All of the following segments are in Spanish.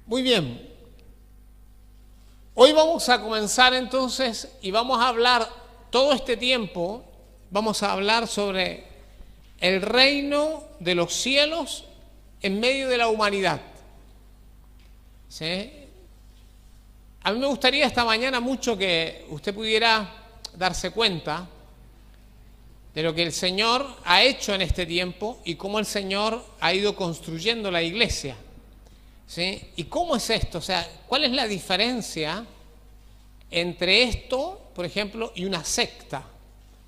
Muy bien. Hoy vamos a comenzar entonces y vamos a hablar todo este tiempo, vamos a hablar sobre el reino de los cielos en medio de la humanidad. ¿Sí? A mí me gustaría esta mañana mucho que usted pudiera darse cuenta de lo que el Señor ha hecho en este tiempo y cómo el Señor ha ido construyendo la iglesia. ¿Sí? ¿Y cómo es esto? O sea, ¿cuál es la diferencia entre esto, por ejemplo, y una secta?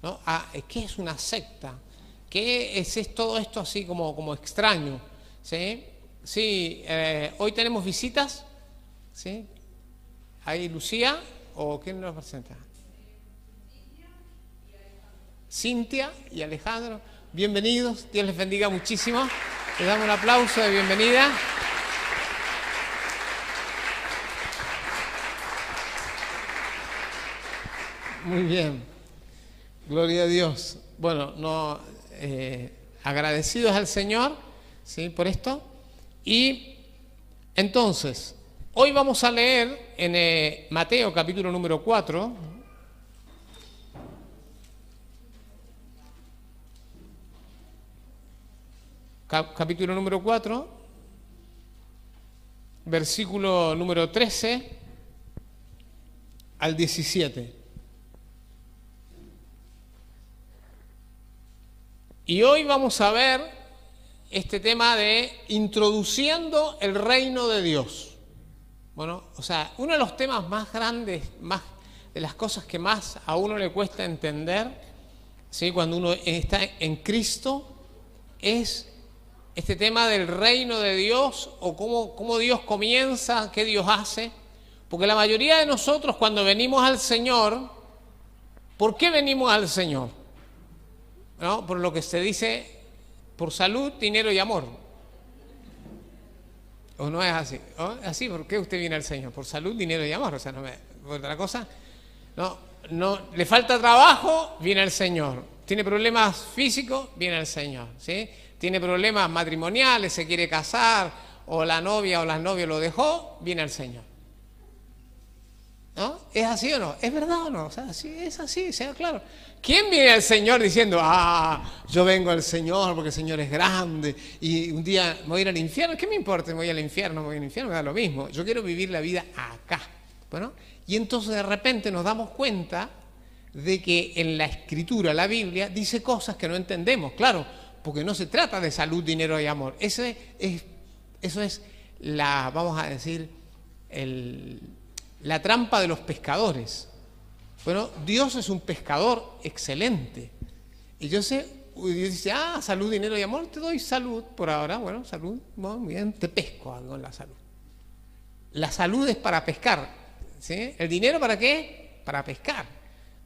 ¿No? ¿Qué es una secta? ¿Qué es todo esto así como extraño? ¿Sí? Sí, hoy tenemos visitas. ¿Sí? ¿Hay Lucía o quién nos presenta? Cintia y Alejandro. Bienvenidos, Dios les bendiga muchísimo. Les damos un aplauso de bienvenida. Muy bien, gloria a Dios. Bueno, agradecidos al Señor, ¿sí?, por esto. Y entonces, hoy vamos a leer en Mateo capítulo número 4. Capítulo número 4, versículo número 13 al 17. Y hoy vamos a ver este tema de introduciendo el reino de Dios. Bueno, o sea, uno de los temas más grandes, más de las cosas que más a uno le cuesta entender, ¿sí?, cuando uno está en Cristo, es este tema del reino de Dios o cómo Dios comienza, qué Dios hace. Porque la mayoría de nosotros cuando venimos al Señor, ¿por qué venimos al Señor? ¿No? Por lo que se dice, por salud, dinero y amor. ¿O no es así? ¿O es así? ¿Por qué usted viene al Señor? Por salud, dinero y amor. O sea, ¿por otra cosa? No, le falta trabajo, viene al Señor. Tiene problemas físicos, viene al Señor. ¿Sí? Tiene problemas matrimoniales, se quiere casar, o la novia o las novios lo dejó, viene al Señor. ¿No? ¿Es así o no? ¿Es verdad o no? O sea, sí, es así, sea claro. ¿Quién viene al Señor diciendo, yo vengo al Señor porque el Señor es grande y un día me voy a ir al infierno? ¿Qué me importa? ¿Me voy al infierno? ¿Me voy al infierno? Me da lo mismo. Yo quiero vivir la vida acá. Bueno, y entonces de repente nos damos cuenta de que en la Escritura, la Biblia, dice cosas que no entendemos. Claro, porque no se trata de salud, dinero y amor. Eso es vamos a decir, la trampa de los pescadores. Bueno, Dios es un pescador excelente. Y Dios dice, salud, dinero y amor, te doy salud por ahora. Bueno, salud, muy bien, te pesco algo en la salud. La salud es para pescar, ¿sí? ¿El dinero para qué? Para pescar,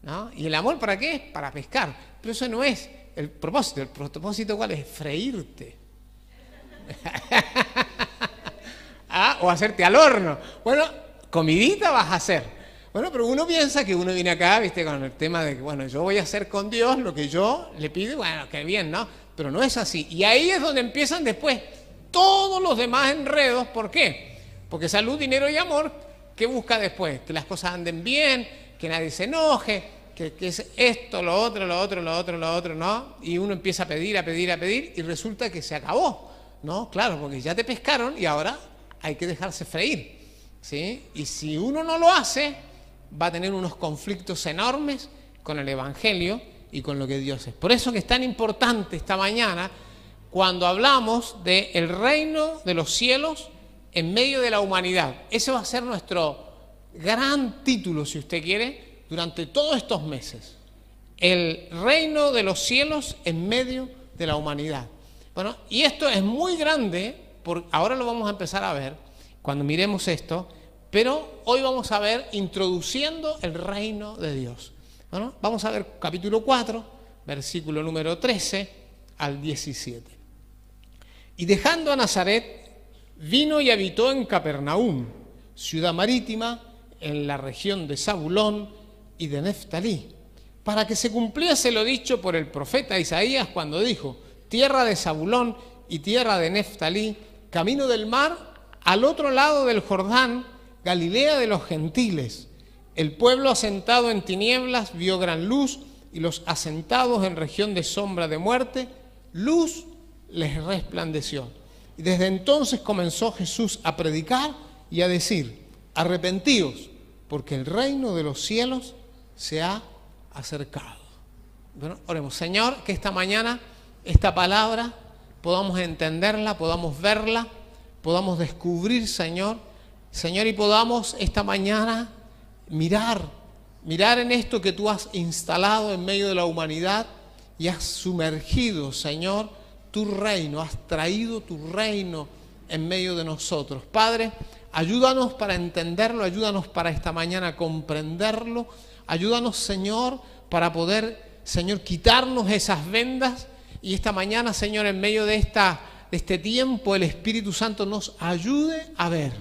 ¿no? ¿Y el amor para qué? Para pescar. Pero eso no es el propósito. ¿El propósito cuál es? Freírte. O hacerte al horno. Bueno, comidita vas a hacer. Bueno, pero uno piensa que uno viene acá, viste, con el tema de que, bueno, yo voy a hacer con Dios lo que yo le pido, bueno, qué bien, ¿no? Pero no es así. Y ahí es donde empiezan después todos los demás enredos. ¿Por qué? Porque salud, dinero y amor, ¿qué busca después? Que las cosas anden bien, que nadie se enoje, que es esto, lo otro, ¿no? Y uno empieza a pedir y resulta que se acabó, ¿no? Claro, porque ya te pescaron y ahora hay que dejarse freír, ¿sí? Y si uno no lo hace, va a tener unos conflictos enormes con el Evangelio y con lo que Dios es. Por eso que es tan importante esta mañana cuando hablamos del reino de los cielos en medio de la humanidad. Ese va a ser nuestro gran título, si usted quiere, durante todos estos meses. El reino de los cielos en medio de la humanidad. Bueno, y esto es muy grande, ahora lo vamos a empezar a ver cuando miremos esto, pero hoy vamos a ver introduciendo el reino de Dios. Bueno, vamos a ver capítulo 4, versículo número 13 al 17. Y dejando a Nazaret, vino y habitó en Capernaum, ciudad marítima, en la región de Zabulón y de Neftalí, para que se cumpliese lo dicho por el profeta Isaías cuando dijo, tierra de Zabulón y tierra de Neftalí, camino del mar al otro lado del Jordán, Galilea de los gentiles. El pueblo asentado en tinieblas vio gran luz, y los asentados en región de sombra de muerte, luz les resplandeció. Y desde entonces comenzó Jesús a predicar y a decir: arrepentíos, porque el reino de los cielos se ha acercado. Bueno, oremos. Señor, que esta mañana, esta palabra, podamos entenderla, podamos verla, podamos descubrir, Señor, y podamos esta mañana mirar en esto que tú has instalado en medio de la humanidad y has sumergido, Señor, tu reino, has traído tu reino en medio de nosotros. Padre, ayúdanos para entenderlo, ayúdanos para esta mañana comprenderlo, ayúdanos, Señor, para poder, Señor, quitarnos esas vendas, y esta mañana, Señor, en medio de este tiempo, el Espíritu Santo nos ayude a ver,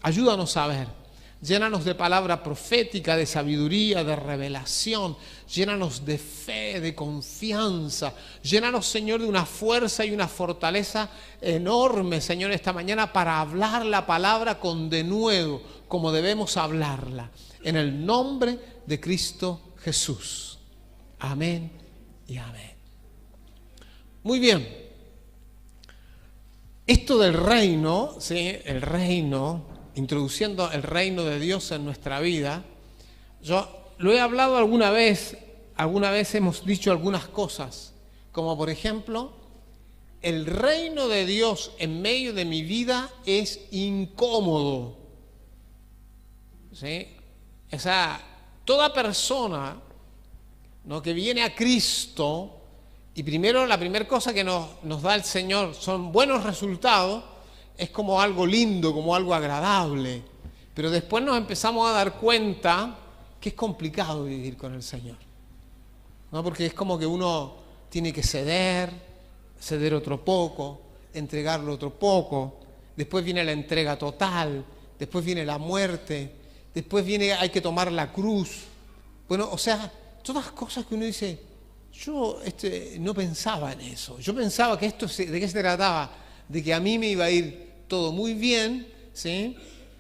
ayúdanos a ver. Llénanos de palabra profética, de sabiduría, de revelación. Llénanos de fe, de confianza. Llénanos, Señor, de una fuerza y una fortaleza enorme, Señor, esta mañana para hablar la palabra con denuedo, como debemos hablarla. En el nombre de Cristo Jesús. Amén y amén. Muy bien. Esto del reino, ¿sí? El reino, introduciendo el reino de Dios en nuestra vida, yo lo he hablado alguna vez hemos dicho algunas cosas, como por ejemplo, el reino de Dios en medio de mi vida es incómodo. ¿Sí? O sea, toda persona, ¿no?, que viene a Cristo, y primero la primera cosa que nos da el Señor son buenos resultados, es como algo lindo, como algo agradable. Pero después nos empezamos a dar cuenta que es complicado vivir con el Señor, ¿no? Porque es como que uno tiene que ceder otro poco, entregarlo otro poco. Después viene la entrega total, después viene la muerte, después hay que tomar la cruz. Bueno, o sea, todas cosas que uno dice, yo no pensaba en eso. Yo pensaba que ¿de qué se trataba? De que a mí me iba a ir todo muy bien, ¿sí?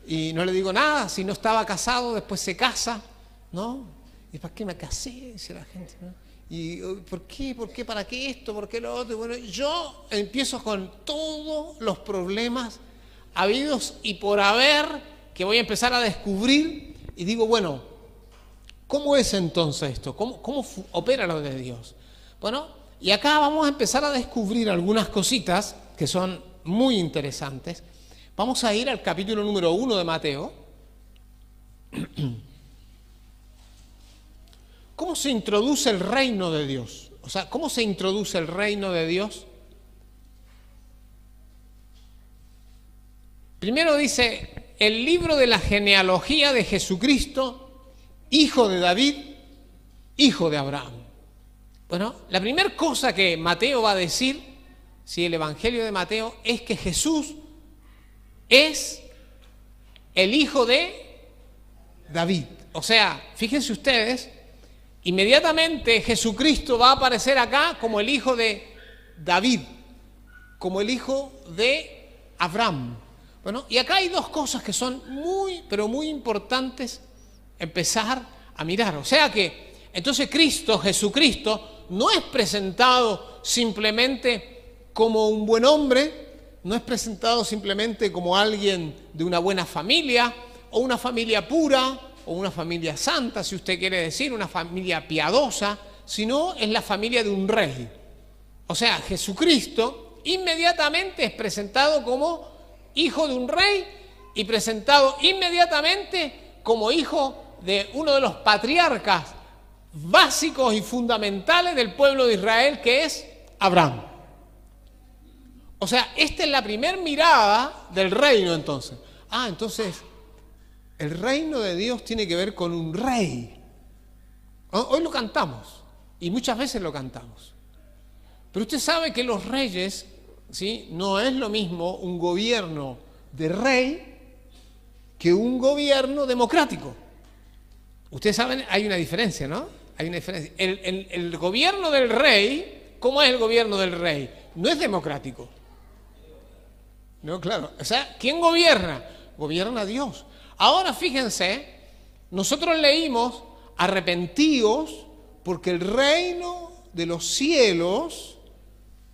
Y no le digo nada, si no estaba casado, después se casa, ¿no? ¿Y para qué me casé? Dice la gente, ¿no? ¿Y por qué? ¿Para qué esto? ¿Por qué lo otro? Y bueno, yo empiezo con todos los problemas habidos y por haber que voy a empezar a descubrir, y digo, bueno, ¿cómo es entonces esto? ¿Cómo opera lo de Dios? Bueno, y acá vamos a empezar a descubrir algunas cositas que son muy interesantes. Vamos a ir al capítulo número 1 de Mateo. ¿Cómo se introduce el reino de Dios? O sea, ¿cómo se introduce el reino de Dios? Primero dice, el libro de la genealogía de Jesucristo, hijo de David, hijo de Abraham. Bueno, la primera cosa que Mateo va a decir, sí, el Evangelio de Mateo, es que Jesús es el hijo de David. O sea, fíjense ustedes, inmediatamente Jesucristo va a aparecer acá como el hijo de David, como el hijo de Abraham. Bueno, y acá hay dos cosas que son muy, pero muy importantes empezar a mirar. O sea que, entonces Jesucristo, no es presentado simplemente como un buen hombre, no es presentado simplemente como alguien de una buena familia, o una familia pura, o una familia santa, si usted quiere decir, una familia piadosa, sino es la familia de un rey. O sea, Jesucristo inmediatamente es presentado como hijo de un rey y presentado inmediatamente como hijo de uno de los patriarcas básicos y fundamentales del pueblo de Israel, que es Abraham. O sea, esta es la primera mirada del reino entonces. Entonces, el reino de Dios tiene que ver con un rey. Hoy lo cantamos, y muchas veces lo cantamos. Pero usted sabe que los reyes, ¿sí?, no es lo mismo un gobierno de rey que un gobierno democrático. Ustedes saben, hay una diferencia, ¿no? Hay una diferencia. El gobierno del rey, ¿cómo es el gobierno del rey? No es democrático. No, claro. O sea, ¿quién gobierna? Gobierna Dios. Ahora fíjense, nosotros leímos, arrepentíos, porque el reino de los cielos,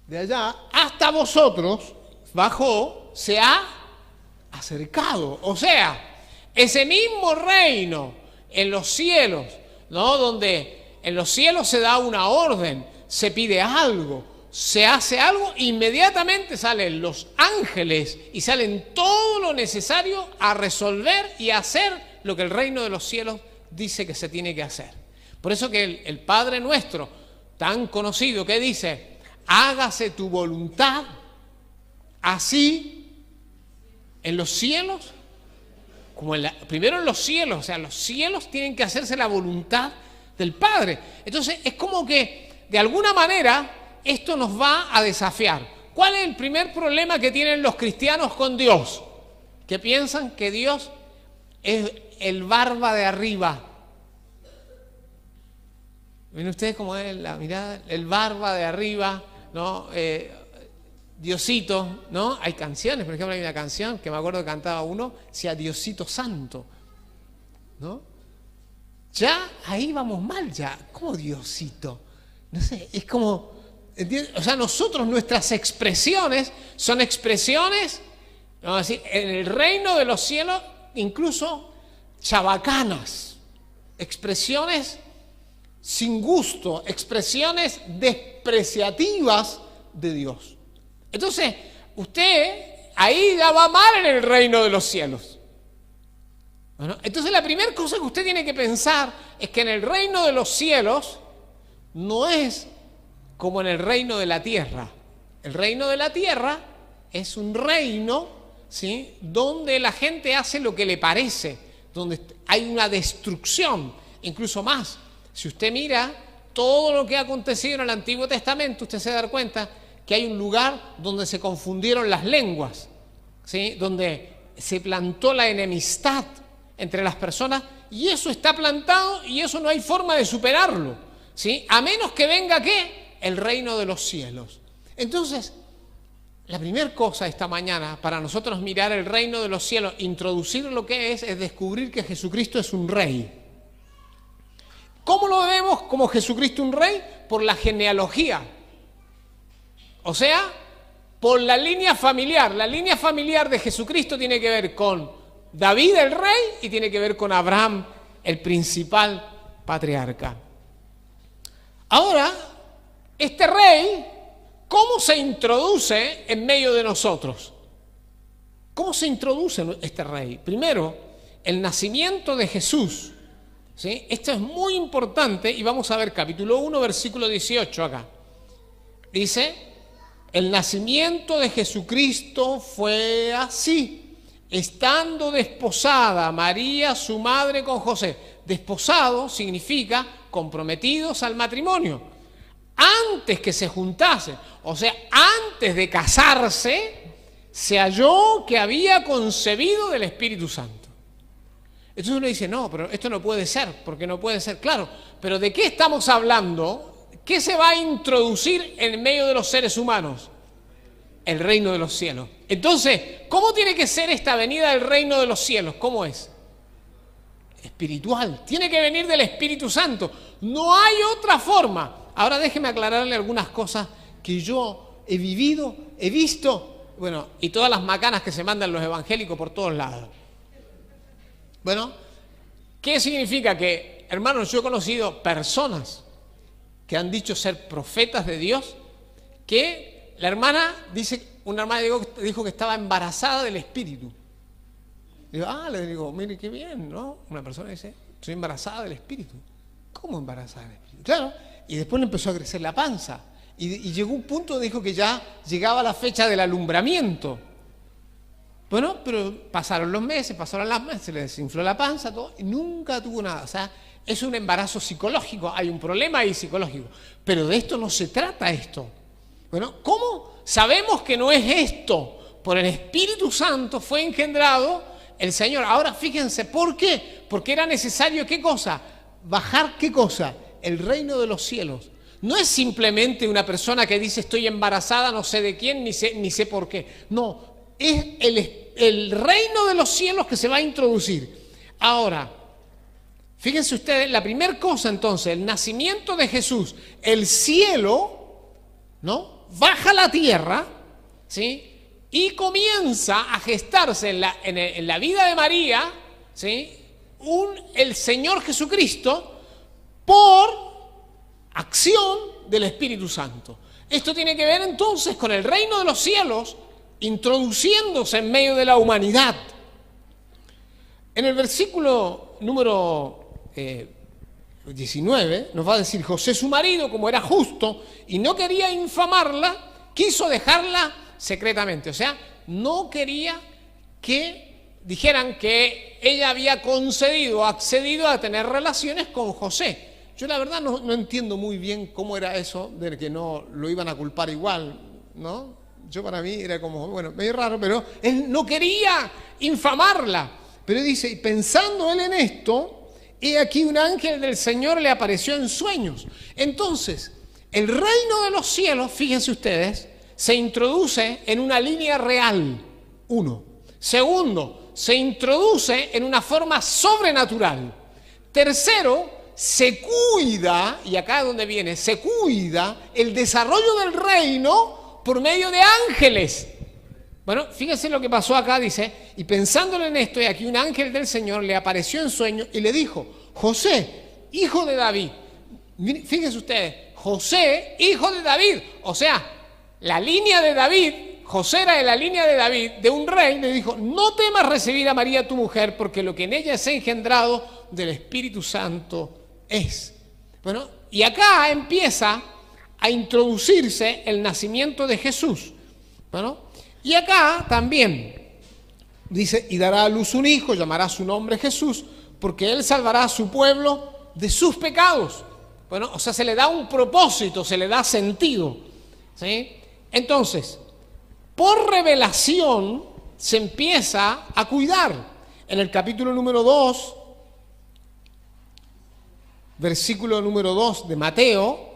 de allá, hasta vosotros, bajó, se ha acercado. O sea, ese mismo reino en los cielos, ¿no? Donde en los cielos se da una orden, se pide algo, se hace algo, inmediatamente salen los ángeles y salen todo lo necesario a resolver y a hacer lo que el reino de los cielos dice que se tiene que hacer. Por eso que el Padre nuestro, tan conocido, que dice, hágase tu voluntad, así en los cielos, como primero en los cielos, o sea, los cielos tienen que hacerse la voluntad del Padre. Entonces es como que, de alguna manera, esto nos va a desafiar. ¿Cuál es el primer problema que tienen los cristianos con Dios? Que piensan que Dios es el barba de arriba. ¿Ven ustedes cómo es la mirada? El barba de arriba, ¿no? Diosito, ¿no? Hay canciones, por ejemplo, hay una canción que me acuerdo que cantaba uno, decía Diosito Santo, ¿no? Ya ahí vamos mal, ya. ¿Cómo Diosito? No sé, es como, ¿entiendes? O sea, nosotros, nuestras expresiones son expresiones, vamos a decir, en el reino de los cielos, incluso chabacanas, expresiones sin gusto, expresiones despreciativas de Dios. Entonces, usted ahí ya va mal en el reino de los cielos. Bueno, entonces la primera cosa que usted tiene que pensar es que en el reino de los cielos no es como en el reino de la tierra. El reino de la tierra es un reino, ¿sí?, donde la gente hace lo que le parece, donde hay una destrucción, incluso más. Si usted mira todo lo que ha acontecido en el Antiguo Testamento, usted se da cuenta que hay un lugar donde se confundieron las lenguas, ¿sí?, donde se plantó la enemistad entre las personas, y eso está plantado y eso no hay forma de superarlo, ¿sí?, a menos que venga, ¿qué?, el reino de los cielos. Entonces, la primera cosa esta mañana para nosotros mirar el reino de los cielos, introducir lo que es descubrir que Jesucristo es un rey. ¿Cómo lo vemos como Jesucristo un rey? Por la genealogía. O sea, por la línea familiar. La línea familiar de Jesucristo tiene que ver con David el rey y tiene que ver con Abraham, el principal patriarca. Ahora, este rey, ¿cómo se introduce en medio de nosotros? ¿Cómo se introduce este rey? Primero, el nacimiento de Jesús, ¿sí? Esto es muy importante y vamos a ver capítulo 1, versículo 18 acá. Dice, el nacimiento de Jesucristo fue así, estando desposada María, su madre, con José. Desposado significa comprometidos al matrimonio. Antes que se juntasen, o sea, antes de casarse, se halló que había concebido del Espíritu Santo. Entonces uno dice, no, pero esto no puede ser, porque no puede ser. Claro, pero ¿de qué estamos hablando? ¿Qué se va a introducir en medio de los seres humanos? El reino de los cielos. Entonces, ¿cómo tiene que ser esta venida del reino de los cielos? ¿Cómo es? Espiritual. Tiene que venir del Espíritu Santo. No hay otra forma. Ahora déjeme aclararle algunas cosas que yo he vivido, he visto, bueno, y todas las macanas que se mandan los evangélicos por todos lados. Bueno, ¿qué significa? Que, hermanos, yo he conocido personas que han dicho ser profetas de Dios, que la hermana dice, una hermana dijo que estaba embarazada del Espíritu. Le digo, mire qué bien, ¿no? Una persona dice, estoy embarazada del Espíritu. ¿Cómo embarazada del Espíritu? Claro, y después le empezó a crecer la panza. Y llegó un punto, dijo que ya llegaba la fecha del alumbramiento. Bueno, pero pasaron los meses, pasaron las meses, se le desinfló la panza, todo, y nunca tuvo nada. O sea, es un embarazo psicológico, hay un problema ahí psicológico. Pero de esto no se trata esto. Bueno, ¿cómo sabemos que no es esto? Por el Espíritu Santo fue engendrado el Señor. Ahora fíjense, ¿por qué? Porque era necesario, ¿qué cosa? Bajar, ¿qué cosa? El reino de los cielos. No es simplemente una persona que dice estoy embarazada, no sé de quién, ni sé por qué. No, es el reino de los cielos que se va a introducir. Ahora, fíjense ustedes, la primera cosa entonces, el nacimiento de Jesús, el cielo, ¿no?, baja a la tierra, ¿sí?, y comienza a gestarse en la vida de María, ¿sí?, el Señor Jesucristo por acción del Espíritu Santo. Esto tiene que ver entonces con el reino de los cielos introduciéndose en medio de la humanidad. En el versículo número 19 nos va a decir: José su marido, como era justo y no quería infamarla, quiso dejarla secretamente. O sea, no quería que dijeran que ella había accedido a tener relaciones con José. Yo la verdad no entiendo muy bien cómo era eso, de que no lo iban a culpar igual, ¿no? Yo, para mí era como, bueno, medio raro, pero él no quería infamarla. Pero dice, y pensando él en esto, he aquí un ángel del Señor le apareció en sueños. Entonces, el reino de los cielos, fíjense ustedes, se introduce en una línea real, uno. Segundo, se introduce en una forma sobrenatural. Tercero, se cuida, y acá es donde viene, se cuida el desarrollo del reino por medio de ángeles. Bueno, fíjense lo que pasó acá, dice, y pensándole en esto, y aquí un ángel del Señor le apareció en sueño y le dijo: José, hijo de David. Fíjense ustedes, José, hijo de David. O sea, la línea de David, José era de la línea de David, de un rey. Le dijo: no temas recibir a María tu mujer, porque lo que en ella es engendrado del Espíritu Santo es. Bueno, y acá empieza a introducirse el nacimiento de Jesús. Bueno, y acá también dice: y dará a luz un hijo, llamará su nombre Jesús, porque él salvará a su pueblo de sus pecados. Bueno, o sea, se le da un propósito, se le da sentido, ¿sí? Entonces, por revelación se empieza a cuidar. En el capítulo número 2, versículo número 2 de Mateo,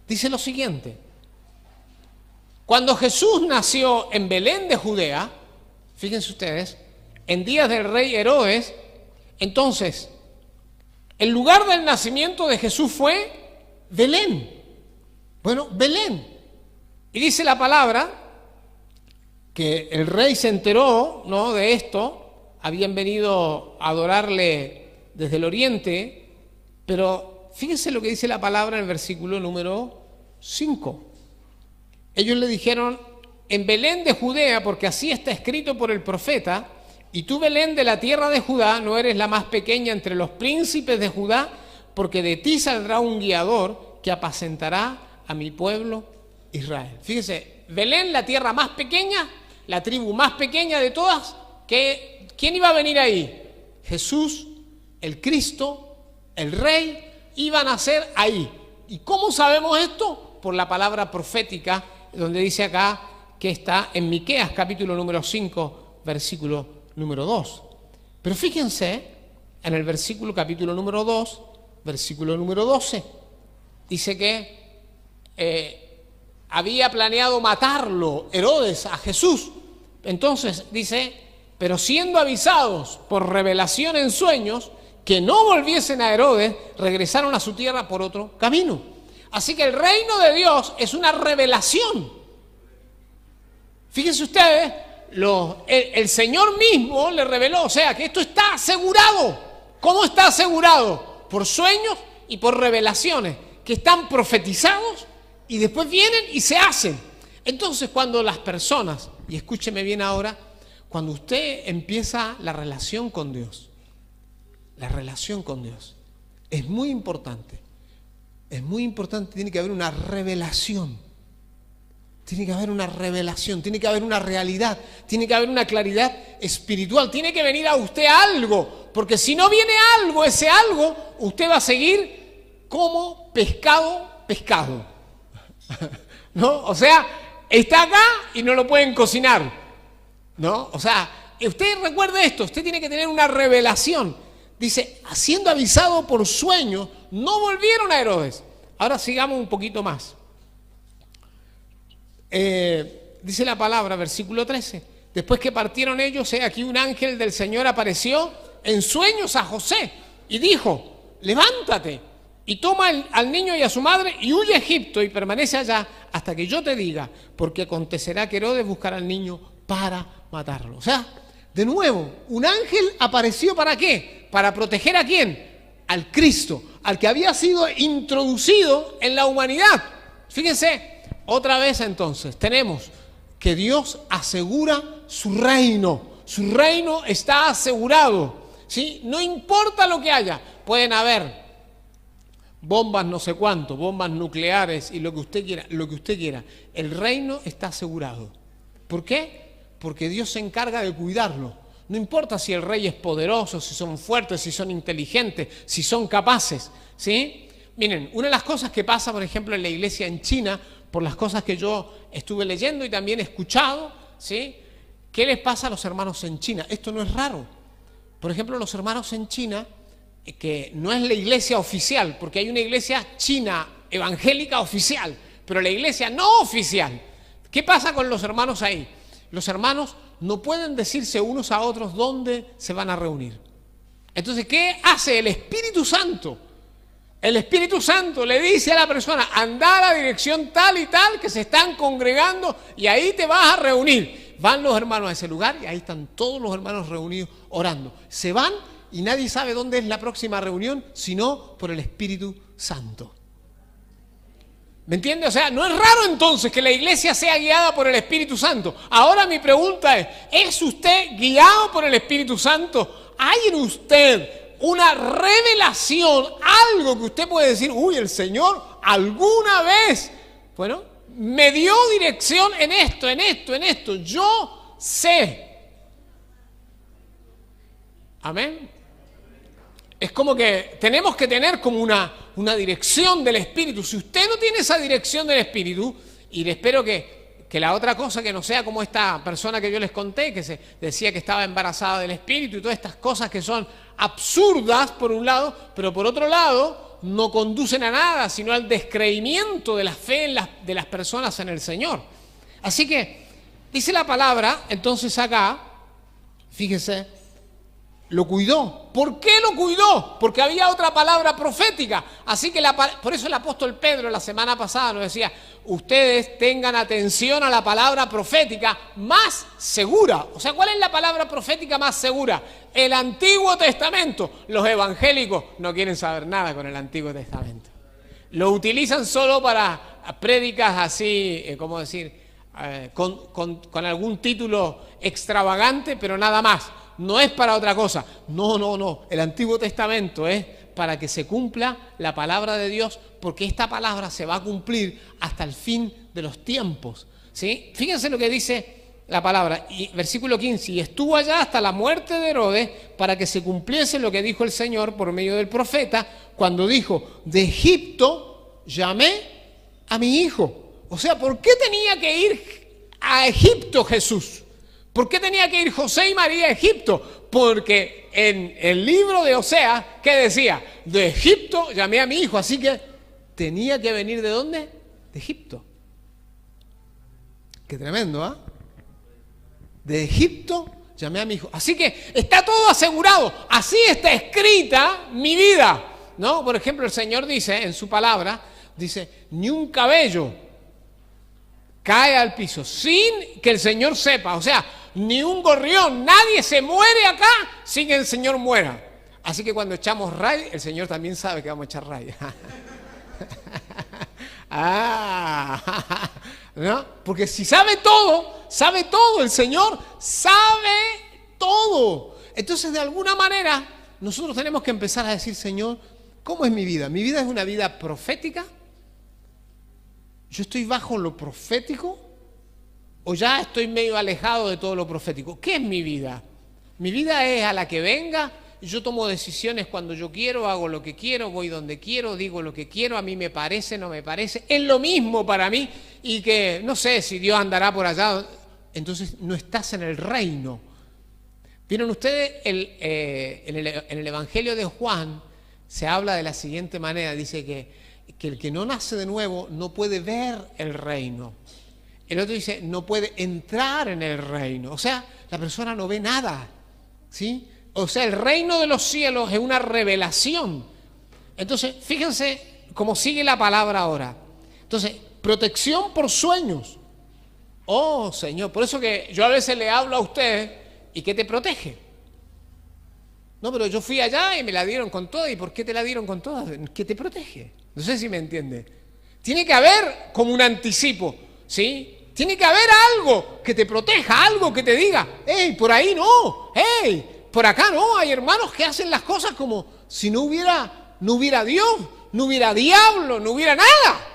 dice lo siguiente: cuando Jesús nació en Belén de Judea, fíjense ustedes, en días del rey Herodes, entonces, el lugar del nacimiento de Jesús fue Belén. Bueno, Belén. Y dice la palabra que el rey se enteró, ¿no?, de esto, habían venido a adorarle desde el oriente, pero fíjense lo que dice la palabra en el versículo número 5. Ellos le dijeron: en Belén de Judea, porque así está escrito por el profeta, y tú, Belén, de la tierra de Judá, no eres la más pequeña entre los príncipes de Judá, porque de ti saldrá un guiador que apacentará a mi pueblo Israel. Fíjense, Belén, la tierra más pequeña, la tribu más pequeña de todas, ¿quién iba a venir ahí? Jesús, el Cristo, el Rey, iba a nacer ahí. ¿Y cómo sabemos esto? Por la palabra profética, donde dice acá que está en Miqueas, capítulo número 5, versículo número 2. Pero fíjense, en el versículo capítulo número 2, versículo número 12, dice que había planeado matarlo Herodes a Jesús. Entonces dice: pero siendo avisados por revelación en sueños que no volviesen a Herodes, regresaron a su tierra por otro camino. Así que el reino de Dios es una revelación. Fíjense ustedes, el Señor mismo le reveló, o sea, que esto está asegurado. ¿Cómo está asegurado? Por sueños y por revelaciones que están profetizados y después vienen y se hacen. Entonces, cuando las personas, y escúcheme bien ahora, cuando usted empieza la relación con Dios, es muy importante, tiene que haber una revelación. Tiene que haber una revelación, tiene que haber una realidad, tiene que haber una claridad espiritual, tiene que venir a usted algo, porque si no viene algo, ese algo, usted va a seguir como pescado, ¿no? O sea, está acá y no lo pueden cocinar, ¿no? O sea, usted recuerde esto, usted tiene que tener una revelación. Dice, siendo avisado por sueño, no volvieron a Herodes. Ahora sigamos un poquito más. Dice la palabra, versículo 13, Después que partieron ellos, aquí un ángel del Señor apareció en sueños a José y dijo, levántate y toma al niño y a su madre y huye a Egipto y permanece allá hasta que yo te diga, porque acontecerá que Herodes buscará al niño para matarlo. O sea, de nuevo, un ángel apareció ¿para qué? ¿Para proteger a quién? Al Cristo, al que había sido introducido en la humanidad. Fíjense, otra vez entonces, tenemos que Dios asegura su reino está asegurado, ¿sí? No importa lo que haya, pueden haber bombas no sé cuánto, bombas nucleares y lo que usted quiera, el reino está asegurado. ¿Por qué? Porque Dios se encarga de cuidarlo. No importa si el rey es poderoso, si son fuertes, si son inteligentes, si son capaces, ¿sí? Miren, una de las cosas que pasa, por ejemplo, en la iglesia en China, por las cosas que yo estuve leyendo y también he escuchado, ¿sí? ¿Qué les pasa a los hermanos en China? Esto no es raro. Por ejemplo, los hermanos en China, que no es la iglesia oficial, porque hay una iglesia china evangélica oficial, pero la iglesia no oficial. ¿Qué pasa con los hermanos ahí? Los hermanos no pueden decirse unos a otros dónde se van a reunir. Entonces, ¿qué hace el Espíritu Santo? El Espíritu Santo le dice a la persona, anda a la dirección tal y tal, que se están congregando y ahí te vas a reunir. Van los hermanos a ese lugar y ahí están todos los hermanos reunidos orando. Se van y nadie sabe dónde es la próxima reunión, sino por el Espíritu Santo. ¿Me entiende? O sea, no es raro entonces que la iglesia sea guiada por el Espíritu Santo. Ahora mi pregunta ¿es usted guiado por el Espíritu Santo? ¿Hay en usted una revelación, algo que usted puede decir, uy, el Señor alguna vez, bueno, me dio dirección en esto, yo sé? Amén. Es como que tenemos que tener como una dirección del Espíritu. Si usted no tiene esa dirección del Espíritu, y le espero que la otra cosa que no sea como esta persona que yo les conté, que se decía que estaba embarazada del Espíritu y todas estas cosas que son absurdas por un lado, pero por otro lado no conducen a nada, sino al descreimiento de la fe de las personas en el Señor. Así que dice la palabra, entonces acá, fíjese, lo cuidó. ¿Por qué lo cuidó? Porque había otra palabra profética. Así que por eso el apóstol Pedro la semana pasada nos decía, ustedes tengan atención a la palabra profética más segura. O sea, ¿cuál es la palabra profética más segura? El Antiguo Testamento. Los evangélicos no quieren saber nada con el Antiguo Testamento. Lo utilizan solo para prédicas así, ¿cómo decir? Con algún título extravagante, pero nada más. No es para otra cosa. No. El Antiguo Testamento es para que se cumpla la palabra de Dios, porque esta palabra se va a cumplir hasta el fin de los tiempos, ¿sí? Fíjense lo que dice la palabra, y versículo 15, y estuvo allá hasta la muerte de Herodes para que se cumpliese lo que dijo el Señor por medio del profeta, cuando dijo, de Egipto llamé a mi hijo. O sea, ¿por qué tenía que ir a Egipto Jesús? ¿Por qué tenía que ir José y María a Egipto? Porque en el libro de Oseas, ¿qué decía? De Egipto llamé a mi hijo, así que tenía que venir ¿de dónde? De Egipto. Qué tremendo, ¿ah? De Egipto llamé a mi hijo. Así que está todo asegurado. Así está escrita mi vida, ¿no? Por ejemplo, el Señor dice en su palabra, dice, ni un cabello cae al piso sin que el Señor sepa. O sea, ni un gorrión, nadie se muere acá sin que el Señor muera. Así que cuando echamos ray, el Señor también sabe que vamos a echar ray. ¿No? Porque si sabe todo, el Señor sabe todo. Entonces, de alguna manera, nosotros tenemos que empezar a decir, Señor, ¿cómo es mi vida? ¿Mi vida es una vida profética? ¿Yo estoy bajo lo profético? ¿O ya estoy medio alejado de todo lo profético? ¿Qué es mi vida? Mi vida es a la que venga, yo tomo decisiones cuando yo quiero, hago lo que quiero, voy donde quiero, digo lo que quiero, a mí me parece, no me parece, es lo mismo para mí, y que no sé si Dios andará por allá, entonces no estás en el reino. ¿Vieron ustedes? En el Evangelio de Juan se habla de la siguiente manera, dice que el que no nace de nuevo no puede ver el reino. El otro dice, no puede entrar en el reino. O sea, la persona no ve nada, ¿sí? O sea, el reino de los cielos es una revelación. Entonces, fíjense cómo sigue la palabra ahora. Entonces, protección por sueños. Oh, Señor, por eso que yo a veces le hablo a usted, ¿y qué te protege? No, pero yo fui allá y me la dieron con toda. ¿Y por qué te la dieron con toda? ¿Qué te protege? No sé si me entiende. Tiene que haber como un anticipo, ¿sí? Tiene que haber algo que te proteja, algo que te diga, hey, por ahí no, hey, por acá no. Hay hermanos que hacen las cosas como si no hubiera Dios, no hubiera diablo, no hubiera nada.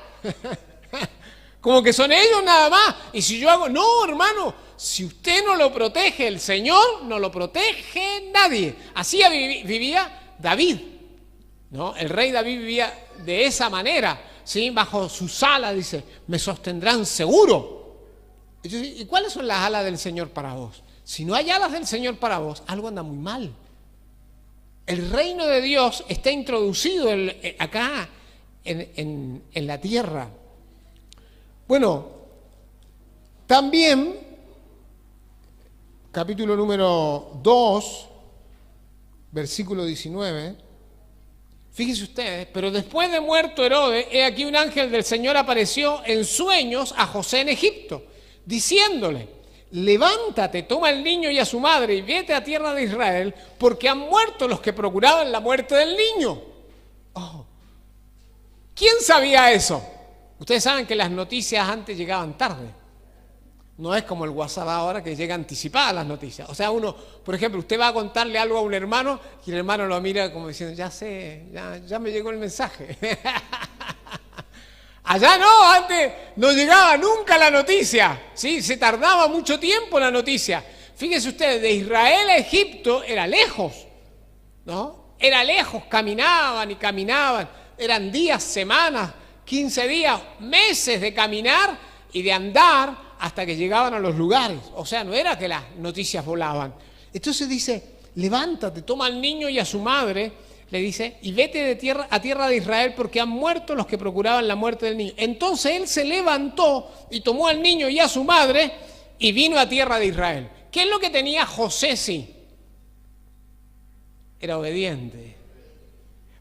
Como que son ellos nada más. Y si yo hago, no, hermano, si usted no lo protege, el Señor no lo protege nadie. Así vivía David, ¿no? El rey David vivía de esa manera, ¿sí? Bajo sus alas, dice, me sostendrán seguro. ¿Y cuáles son las alas del Señor para vos? Si no hay alas del Señor para vos, algo anda muy mal. El reino de Dios está introducido acá en la tierra. Bueno, también, capítulo número 2, versículo 19, fíjense ustedes, pero después de muerto Herodes, he aquí un ángel del Señor apareció en sueños a José en Egipto, diciéndole, levántate, toma al niño y a su madre y vete a tierra de Israel, porque han muerto los que procuraban la muerte del niño. Oh. ¿Quién sabía eso? Ustedes saben que las noticias antes llegaban tarde. No es como el WhatsApp ahora que llega anticipada las noticias. O sea, uno, por ejemplo, usted va a contarle algo a un hermano y el hermano lo mira como diciendo, ya sé, ya me llegó el mensaje. Allá no, antes no llegaba nunca la noticia, ¿sí? Se tardaba mucho tiempo la noticia. Fíjense ustedes, de Israel a Egipto era lejos, ¿no? Era lejos, caminaban y caminaban, eran días, semanas, 15 días, meses de caminar y de andar hasta que llegaban a los lugares. O sea, no era que las noticias volaban. Entonces dice, levántate, toma al niño y a su madre, le dice, y vete a tierra de Israel porque han muerto los que procuraban la muerte del niño. Entonces él se levantó y tomó al niño y a su madre y vino a tierra de Israel. ¿Qué es lo que tenía José? Sí, era obediente.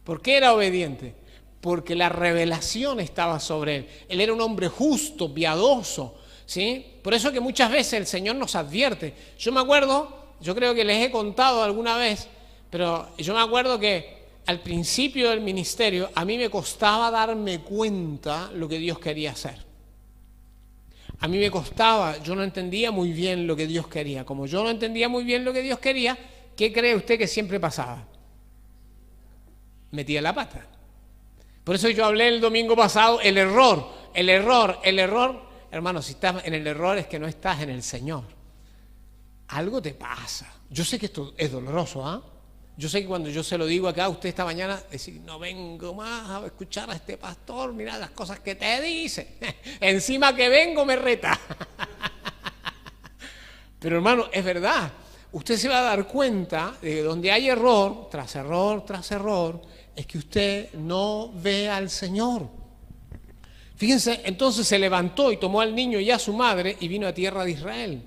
¿Por qué era obediente? Porque la revelación estaba sobre él. Él era un hombre justo, piadoso, ¿sí? Por eso que muchas veces el Señor nos advierte. Yo me acuerdo, yo creo que les he contado alguna vez, pero yo me acuerdo que al principio del ministerio a mí me costaba darme cuenta lo que Dios quería hacer. A mí me costaba, yo no entendía muy bien lo que Dios quería. Como yo no entendía muy bien lo que Dios quería, ¿qué cree usted que siempre pasaba? Metía la pata. Por eso yo hablé el domingo pasado, el error, hermano, si estás en el error es que no estás en el Señor. Algo te pasa. Yo sé que esto es doloroso, ¿ah? Yo sé que cuando yo se lo digo acá, usted esta mañana decir, no vengo más a escuchar a este pastor, mira las cosas que te dice. Encima que vengo me reta. Pero hermano, es verdad. Usted se va a dar cuenta de que donde hay error, tras error, tras error, es que usted no ve al Señor. Fíjense, entonces se levantó y tomó al niño y a su madre y vino a tierra de Israel.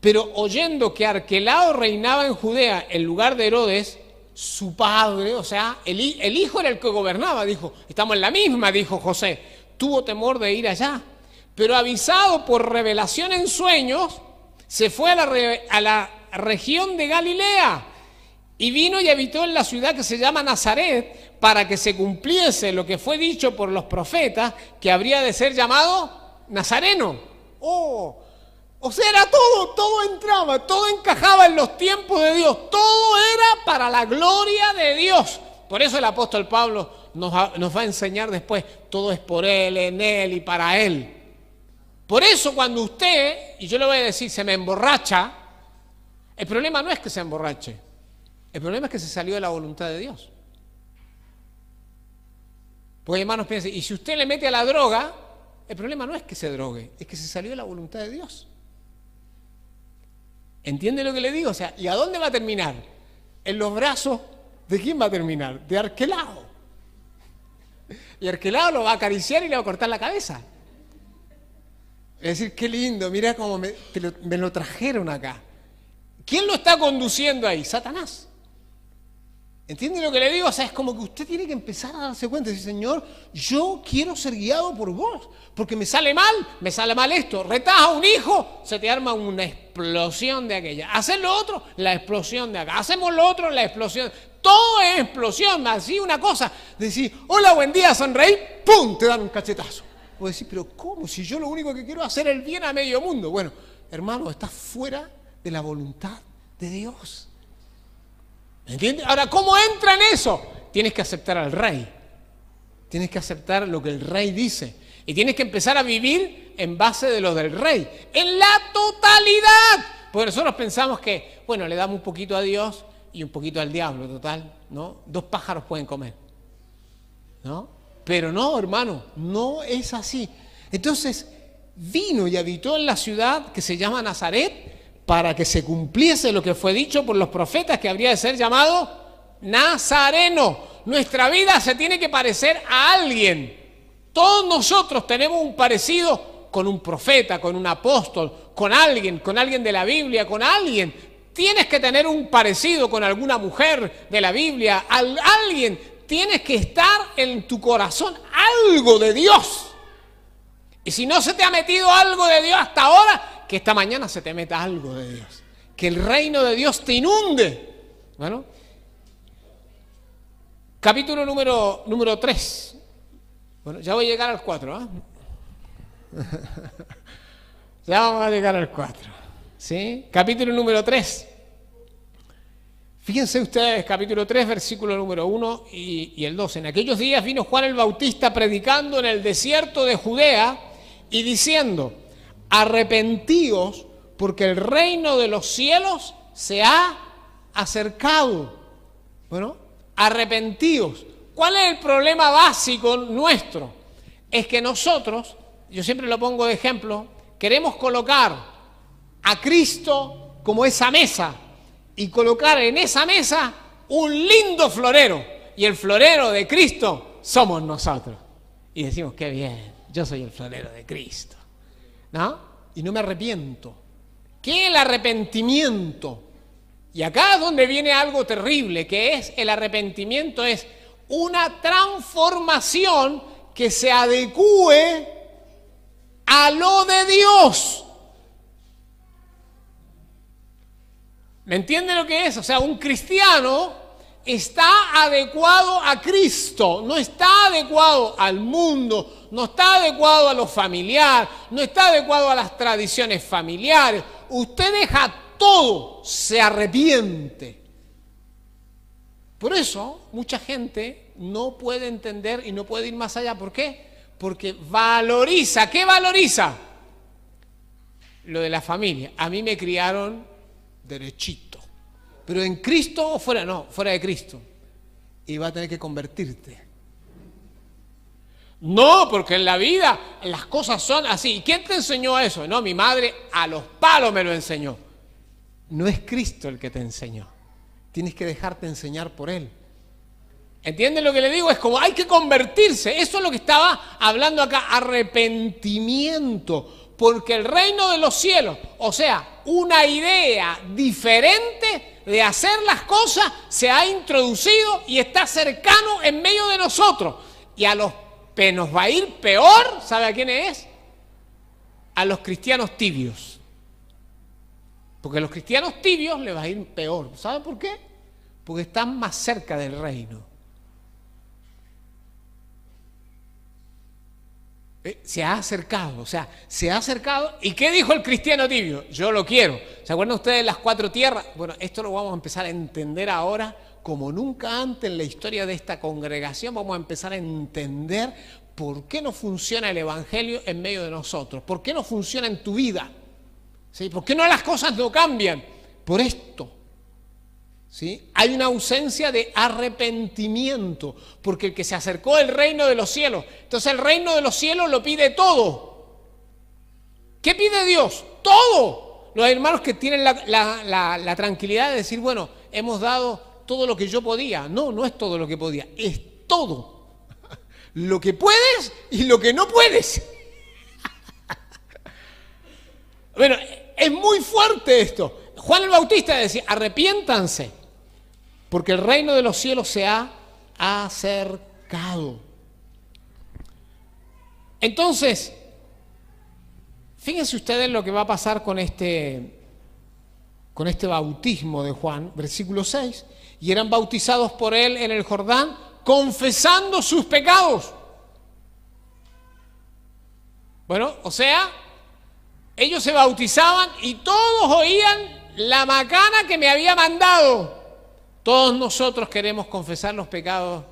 Pero oyendo que Arquelao reinaba en Judea en lugar de Herodes, su padre, o sea, el hijo era el que gobernaba, dijo, estamos en la misma, dijo José, tuvo temor de ir allá. Pero avisado por revelación en sueños, se fue a la región de Galilea y vino y habitó en la ciudad que se llama Nazaret para que se cumpliese lo que fue dicho por los profetas, que habría de ser llamado Nazareno. O sea, era todo entraba, todo encajaba en los tiempos de Dios, todo era para la gloria de Dios. Por eso el apóstol Pablo nos va a enseñar después, todo es por Él, en Él y para Él. Por eso cuando usted, y yo le voy a decir, se me emborracha, el problema no es que se emborrache, el problema es que se salió de la voluntad de Dios. Porque hermanos piensen, y si usted le mete a la droga, el problema no es que se drogue, es que se salió de la voluntad de Dios. ¿Entiende lo que le digo? O sea, ¿y a dónde va a terminar? En los brazos ¿de quién va a terminar? De Arquelao. Y Arquelao lo va a acariciar y le va a cortar la cabeza. Es decir, qué lindo, mira cómo me lo trajeron acá. ¿Quién lo está conduciendo ahí? Satanás. ¿Entiende lo que le digo? O sea, es como que usted tiene que empezar a darse cuenta y decir, Señor, yo quiero ser guiado por vos, porque me sale mal esto. Retás a un hijo, se te arma una explosión de aquella. Hacer lo otro, la explosión de acá. Hacemos lo otro, la explosión. Todo es explosión, así una cosa. Decir, hola, buen día, sonreír, ¡pum! Te dan un cachetazo. Vos decís, pero ¿cómo? Si yo lo único que quiero es hacer el bien a medio mundo. Bueno, hermano, estás fuera de la voluntad de Dios. ¿Entiendes? Ahora, ¿cómo entra en eso? Tienes que aceptar al rey. Tienes que aceptar lo que el rey dice. Y tienes que empezar a vivir en base de lo del rey. En la totalidad. Porque nosotros pensamos que, bueno, le damos un poquito a Dios y un poquito al diablo, total, ¿no? 2 pájaros pueden comer, ¿no? Pero no, hermano, no es así. Entonces, vino y habitó en la ciudad que se llama Nazaret, para que se cumpliese lo que fue dicho por los profetas, que habría de ser llamado Nazareno. Nuestra vida se tiene que parecer a alguien. Todos nosotros tenemos un parecido con un profeta, con un apóstol, con alguien de la Biblia, con alguien. Tienes que tener un parecido con alguna mujer de la Biblia, alguien. Tienes que estar en tu corazón algo de Dios. Y si no se te ha metido algo de Dios hasta ahora, que esta mañana se te meta algo de Dios. Que el reino de Dios te inunde. Bueno, capítulo número 3. Bueno, ya voy a llegar al 4. Ya vamos a llegar al 4. ¿Sí? Capítulo número 3. Fíjense ustedes, capítulo 3, versículo número 1 y el 2. En aquellos días vino Juan el Bautista predicando en el desierto de Judea y diciendo, arrepentíos porque el reino de los cielos se ha acercado. Bueno, arrepentíos. ¿Cuál es el problema básico nuestro? Es que nosotros, yo siempre lo pongo de ejemplo, queremos colocar a Cristo como esa mesa y colocar en esa mesa un lindo florero. Y el florero de Cristo somos nosotros. Y decimos, qué bien, yo soy el florero de Cristo. ¿No? Y no me arrepiento. ¿Qué es el arrepentimiento? Y acá es donde viene algo terrible, que es el arrepentimiento, es una transformación que se adecúe a lo de Dios. ¿Me entiende lo que es? O sea, un cristiano está adecuado a Cristo, no está adecuado al mundo, no está adecuado a lo familiar, no está adecuado a las tradiciones familiares. Usted deja todo, se arrepiente. Por eso mucha gente no puede entender y no puede ir más allá. ¿Por qué? Porque valoriza. ¿Qué valoriza? Lo de la familia. A mí me criaron derechito. Pero en Cristo o fuera, no, fuera de Cristo. Y va a tener que convertirte. No, porque en la vida las cosas son así. ¿Y quién te enseñó eso? No, mi madre a los palos me lo enseñó. No es Cristo el que te enseñó. Tienes que dejarte enseñar por Él. ¿Entienden lo que le digo? Es como hay que convertirse. Eso es lo que estaba hablando acá. Arrepentimiento. Porque el reino de los cielos, o sea, una idea diferente de hacer las cosas se ha introducido y está cercano en medio de nosotros. Y a los que nos va a ir peor, ¿sabe a quién es? A los cristianos tibios. Porque a los cristianos tibios les va a ir peor. ¿Sabe por qué? Porque están más cerca del reino. Se ha acercado, o sea, se ha acercado. ¿Y qué dijo el cristiano tibio? Yo lo quiero. ¿Se acuerdan ustedes de las 4 tierras? Bueno, esto lo vamos a empezar a entender ahora como nunca antes en la historia de esta congregación. Vamos a empezar a entender por qué no funciona el evangelio en medio de nosotros. ¿Por qué no funciona en tu vida? ¿Sí? ¿Por qué no las cosas no cambian? Por esto. ¿Sí? Hay una ausencia de arrepentimiento, porque el que se acercó al reino de los cielos, entonces el reino de los cielos lo pide todo. ¿Qué pide Dios? Todo. Los hermanos que tienen la tranquilidad de decir, bueno, hemos dado todo lo que yo podía. No, no es todo lo que podía, es todo. Lo que puedes y lo que no puedes. Bueno, es muy fuerte esto. Juan el Bautista decía, arrepiéntanse, porque el reino de los cielos se ha acercado. Entonces, fíjense ustedes lo que va a pasar con este bautismo de Juan, versículo 6. Y eran bautizados por él en el Jordán, confesando sus pecados. Bueno, o sea, ellos se bautizaban y todos oían la macana que me había mandado. Todos nosotros queremos confesar los pecados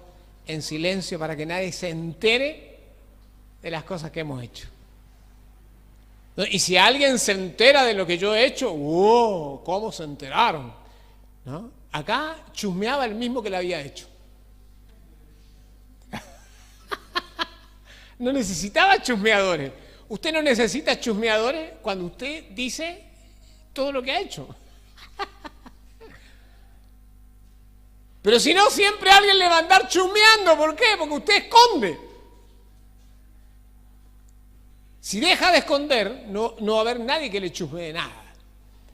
en silencio para que nadie se entere de las cosas que hemos hecho. Y si alguien se entera de lo que yo he hecho, ¡wow! ¿Cómo se enteraron? ¿No? Acá chusmeaba el mismo que lo había hecho. No necesitaba chusmeadores. Usted no necesita chusmeadores cuando usted dice todo lo que ha hecho. Pero si no, siempre alguien le va a andar chusmeando. ¿Por qué? Porque usted esconde. Si deja de esconder, no va a haber nadie que le chusmee nada.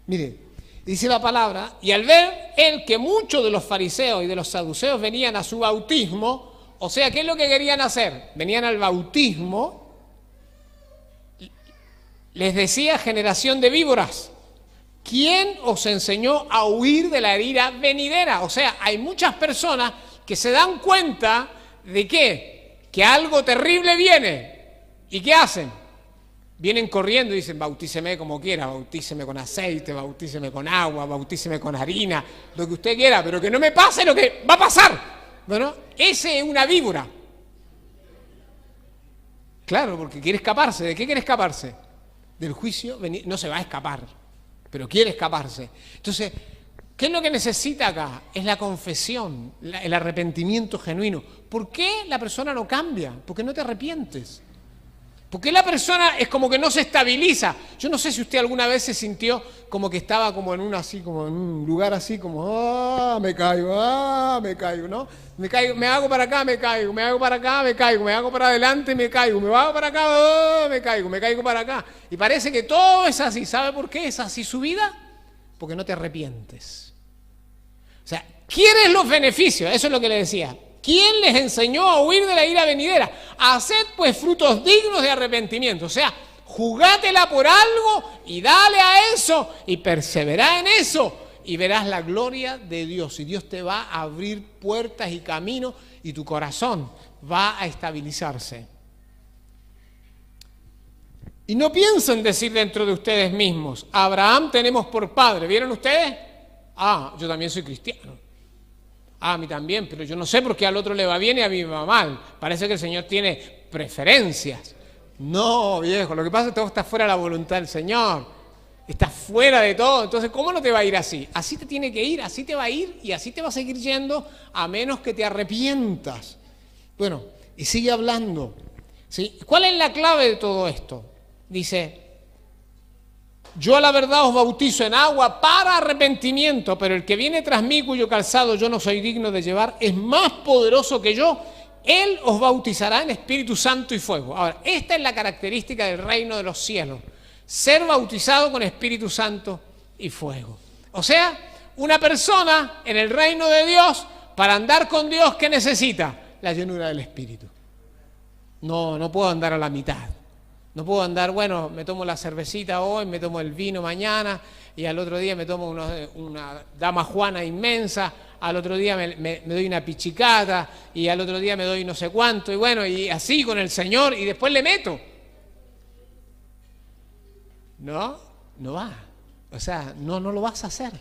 Mire, dice la palabra, y al ver él que muchos de los fariseos y de los saduceos venían a su bautismo, o sea, ¿qué es lo que querían hacer? Venían al bautismo, les decía, generación de víboras, ¿quién os enseñó a huir de la ira venidera? O sea, hay muchas personas que se dan cuenta de que algo terrible viene. ¿Y qué hacen? Vienen corriendo y dicen, bautíceme como quiera, bautíceme con aceite, bautíceme con agua, bautíceme con harina, lo que usted quiera, pero que no me pase lo que va a pasar. Bueno, ese es una víbora. Claro, porque quiere escaparse. ¿De qué quiere escaparse? Del juicio. No se va a escapar, pero quiere escaparse. Entonces, ¿qué es lo que necesita acá? Es la confesión, el arrepentimiento genuino. ¿Por qué la persona no cambia? Porque no te arrepientes. Porque la persona es como que no se estabiliza. Yo no sé si usted alguna vez se sintió como que estaba como en un lugar así, como, me caigo, ¿no? Me caigo, me hago para acá, me caigo, me hago para acá, me caigo, me hago para adelante, me caigo, me hago para acá, me caigo para acá. Y parece que todo es así. ¿Sabe por qué es así su vida? Porque no te arrepientes. O sea, ¿quieres los beneficios? Eso es lo que le decía. ¿Quién les enseñó a huir de la ira venidera? Haced pues frutos dignos de arrepentimiento. O sea, jugátela por algo y dale a eso y persevera en eso y verás la gloria de Dios. Y Dios te va a abrir puertas y caminos y tu corazón va a estabilizarse. Y no piensen decir dentro de ustedes mismos, a Abraham tenemos por padre. ¿Vieron ustedes? Yo también soy cristiano. A mí también, pero yo no sé por qué al otro le va bien y a mí me va mal. Parece que el Señor tiene preferencias. No, viejo, lo que pasa es que todo está fuera de la voluntad del Señor. Está fuera de todo. Entonces, ¿cómo no te va a ir así? Así te tiene que ir, así te va a ir y así te va a seguir yendo a menos que te arrepientas. Bueno, y sigue hablando. ¿Sí? ¿Cuál es la clave de todo esto? Dice, yo a la verdad os bautizo en agua para arrepentimiento, pero el que viene tras mí, cuyo calzado yo no soy digno de llevar, es más poderoso que yo. Él os bautizará en Espíritu Santo y fuego. Ahora, esta es la característica del reino de los cielos. Ser bautizado con Espíritu Santo y fuego. O sea, una persona en el reino de Dios, para andar con Dios, ¿qué necesita? La llenura del Espíritu. No puedo andar a la mitad. No puedo andar, bueno, me tomo la cervecita hoy, me tomo el vino mañana y al otro día me tomo una dama juana inmensa, al otro día me doy una pichicata y al otro día me doy no sé cuánto y bueno, y así con el Señor y después le meto. No va. O sea, no lo vas a hacer.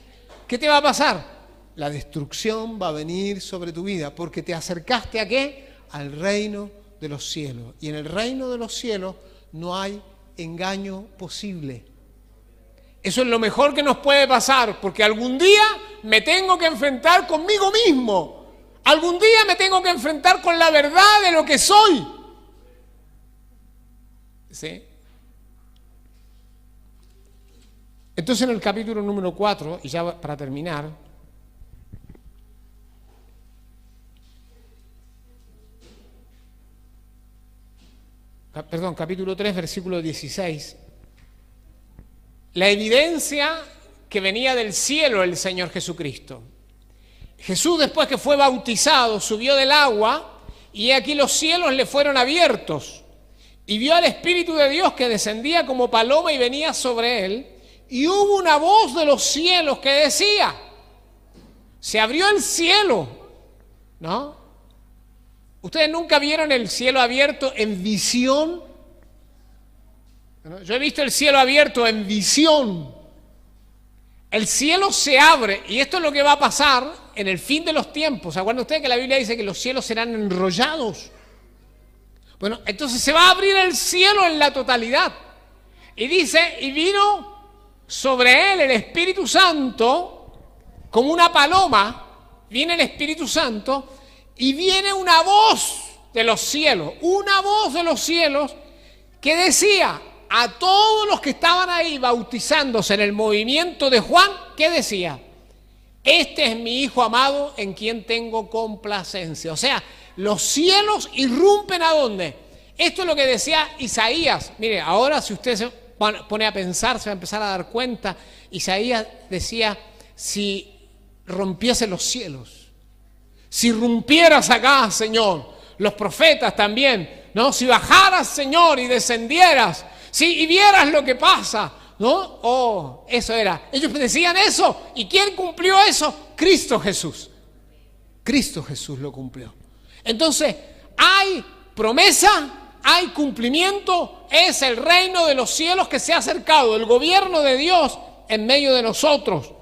¿Qué te va a pasar? La destrucción va a venir sobre tu vida porque te acercaste ¿a qué? Al reino de los cielos. Y en el reino de los cielos no hay engaño posible. Eso es lo mejor que nos puede pasar, porque algún día me tengo que enfrentar conmigo mismo. Algún día me tengo que enfrentar con la verdad de lo que soy. ¿Sí? Entonces en el capítulo número 4, y ya para terminar, capítulo 3, versículo 16, la evidencia que venía del cielo el Señor Jesucristo. Jesús, después que fue bautizado, subió del agua y aquí los cielos le fueron abiertos y vio al Espíritu de Dios que descendía como paloma y venía sobre él, y hubo una voz de los cielos que decía, se abrió el cielo, ¿no? ¿Ustedes nunca vieron el cielo abierto en visión? Yo he visto el cielo abierto en visión. El cielo se abre, y esto es lo que va a pasar en el fin de los tiempos. ¿Se acuerdan ustedes que la Biblia dice que los cielos serán enrollados? Bueno, entonces se va a abrir el cielo en la totalidad. Y dice, y vino sobre él el Espíritu Santo como una paloma. Viene el Espíritu Santo y viene una voz de los cielos que decía a todos los que estaban ahí bautizándose en el movimiento de Juan, ¿qué decía? Este es mi Hijo amado en quien tengo complacencia. O sea, los cielos irrumpen ¿a dónde? Esto es lo que decía Isaías. Mire, ahora si usted se pone a pensar, se va a empezar a dar cuenta. Isaías decía, si rompiese los cielos, si rompieras acá, Señor, los profetas también, ¿no? Si bajaras, Señor, y descendieras, sí, y vieras lo que pasa, ¿no? Oh, eso era. Ellos decían eso. ¿Y quién cumplió eso? Cristo Jesús. Cristo Jesús lo cumplió. Entonces, hay promesa, hay cumplimiento, es el reino de los cielos que se ha acercado, el gobierno de Dios en medio de nosotros.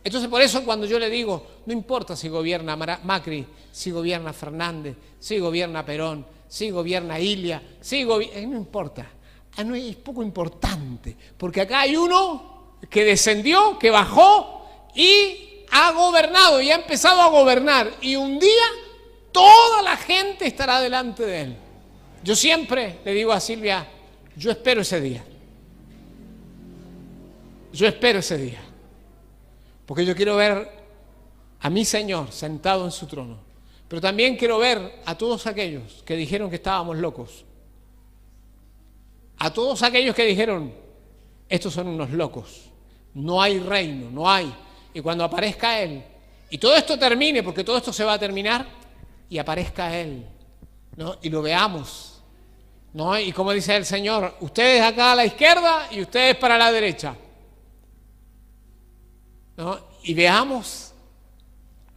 Entonces, por eso cuando yo le digo, no importa si gobierna Macri, si gobierna Fernández, si gobierna Perón, si gobierna Ilia, no importa. No es poco importante, porque acá hay uno que descendió, que bajó y ha gobernado y ha empezado a gobernar, y un día toda la gente estará delante de él. Yo siempre le digo a Silvia, yo espero ese día, porque yo quiero ver a mi Señor sentado en su trono, pero también quiero ver a todos aquellos que dijeron que estábamos locos. A todos aquellos que dijeron, estos son unos locos, no hay reino, no hay. Y cuando aparezca Él, y todo esto termine, porque todo esto se va a terminar, y aparezca Él, ¿no? Y lo veamos, ¿no? Y como dice el Señor, ustedes acá a la izquierda y ustedes para la derecha, ¿no? Y veamos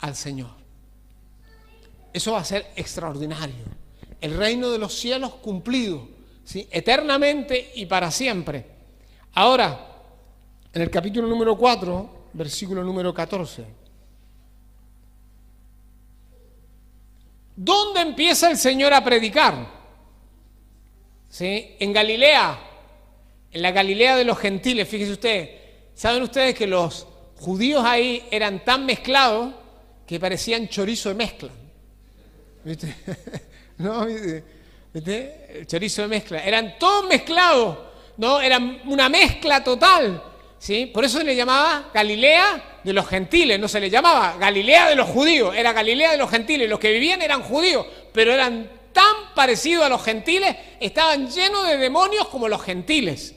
al Señor. Eso va a ser extraordinario. El reino de los cielos cumplido, ¿sí? Eternamente y para siempre. Ahora, en el capítulo número 4, versículo número 14. ¿Dónde empieza el Señor a predicar? ¿Sí? En Galilea, en la Galilea de los gentiles. Fíjense ustedes, ¿saben ustedes que los judíos ahí eran tan mezclados que parecían chorizo de mezcla? ¿Viste? ¿No? ¿Viste? El chorizo de mezcla, eran todos mezclados, ¿no? Eran una mezcla total, ¿sí? Por eso se le llamaba Galilea de los gentiles, no se le llamaba Galilea de los judíos, era Galilea de los gentiles. Los que vivían eran judíos, pero eran tan parecidos a los gentiles, estaban llenos de demonios como los gentiles,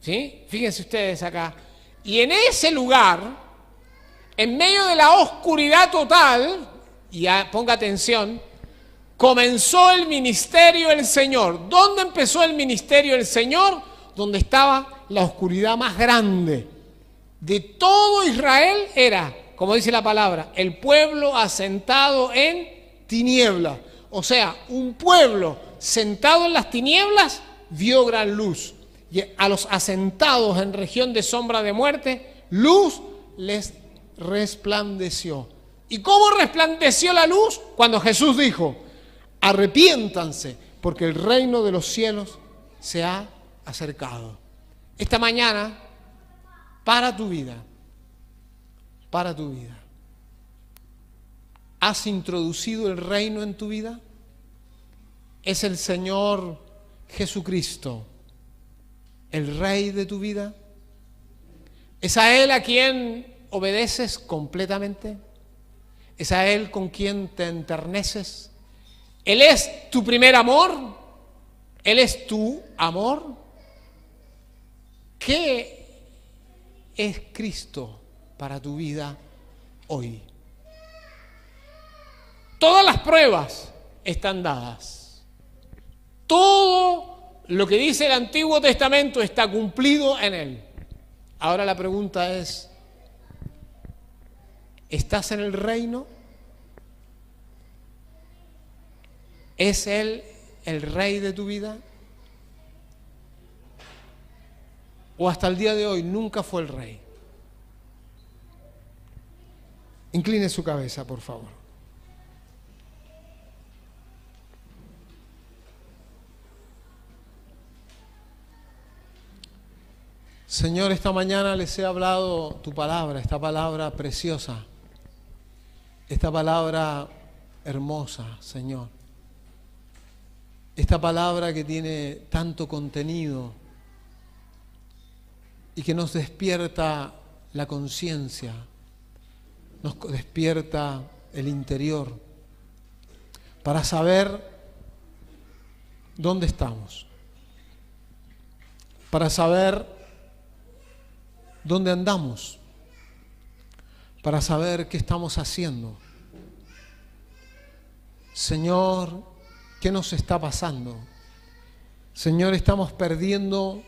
¿sí? Fíjense ustedes acá. Y en ese lugar, en medio de la oscuridad total, y ponga atención, comenzó el ministerio del Señor. ¿Dónde empezó el ministerio del Señor? Donde estaba la oscuridad más grande de todo Israel. Era, como dice la palabra, el pueblo asentado en tinieblas. O sea, un pueblo sentado en las tinieblas vio gran luz. Y a los asentados en región de sombra de muerte, luz les resplandeció. ¿Y cómo resplandeció la luz? Cuando Jesús dijo, arrepiéntanse, porque el reino de los cielos se ha acercado. Esta mañana, para tu vida, ¿has introducido el reino en tu vida? ¿Es el Señor Jesucristo el Rey de tu vida? ¿Es a Él a quien obedeces completamente? ¿Es a Él con quien te enterneces? ¿Él es tu primer amor? ¿Él es tu amor? ¿Qué es Cristo para tu vida hoy? Todas las pruebas están dadas. Todo lo que dice el Antiguo Testamento está cumplido en Él. Ahora la pregunta es, ¿estás en el reino? ¿Es Él el rey de tu vida? ¿O hasta el día de hoy nunca fue el rey? Incline su cabeza, por favor. Señor, esta mañana les he hablado tu palabra, esta palabra preciosa, esta palabra hermosa, Señor. Esta palabra que tiene tanto contenido y que nos despierta la conciencia, nos despierta el interior para saber dónde estamos, para saber dónde andamos, para saber qué estamos haciendo. Señor, ¿qué nos está pasando? Señor, estamos perdiendo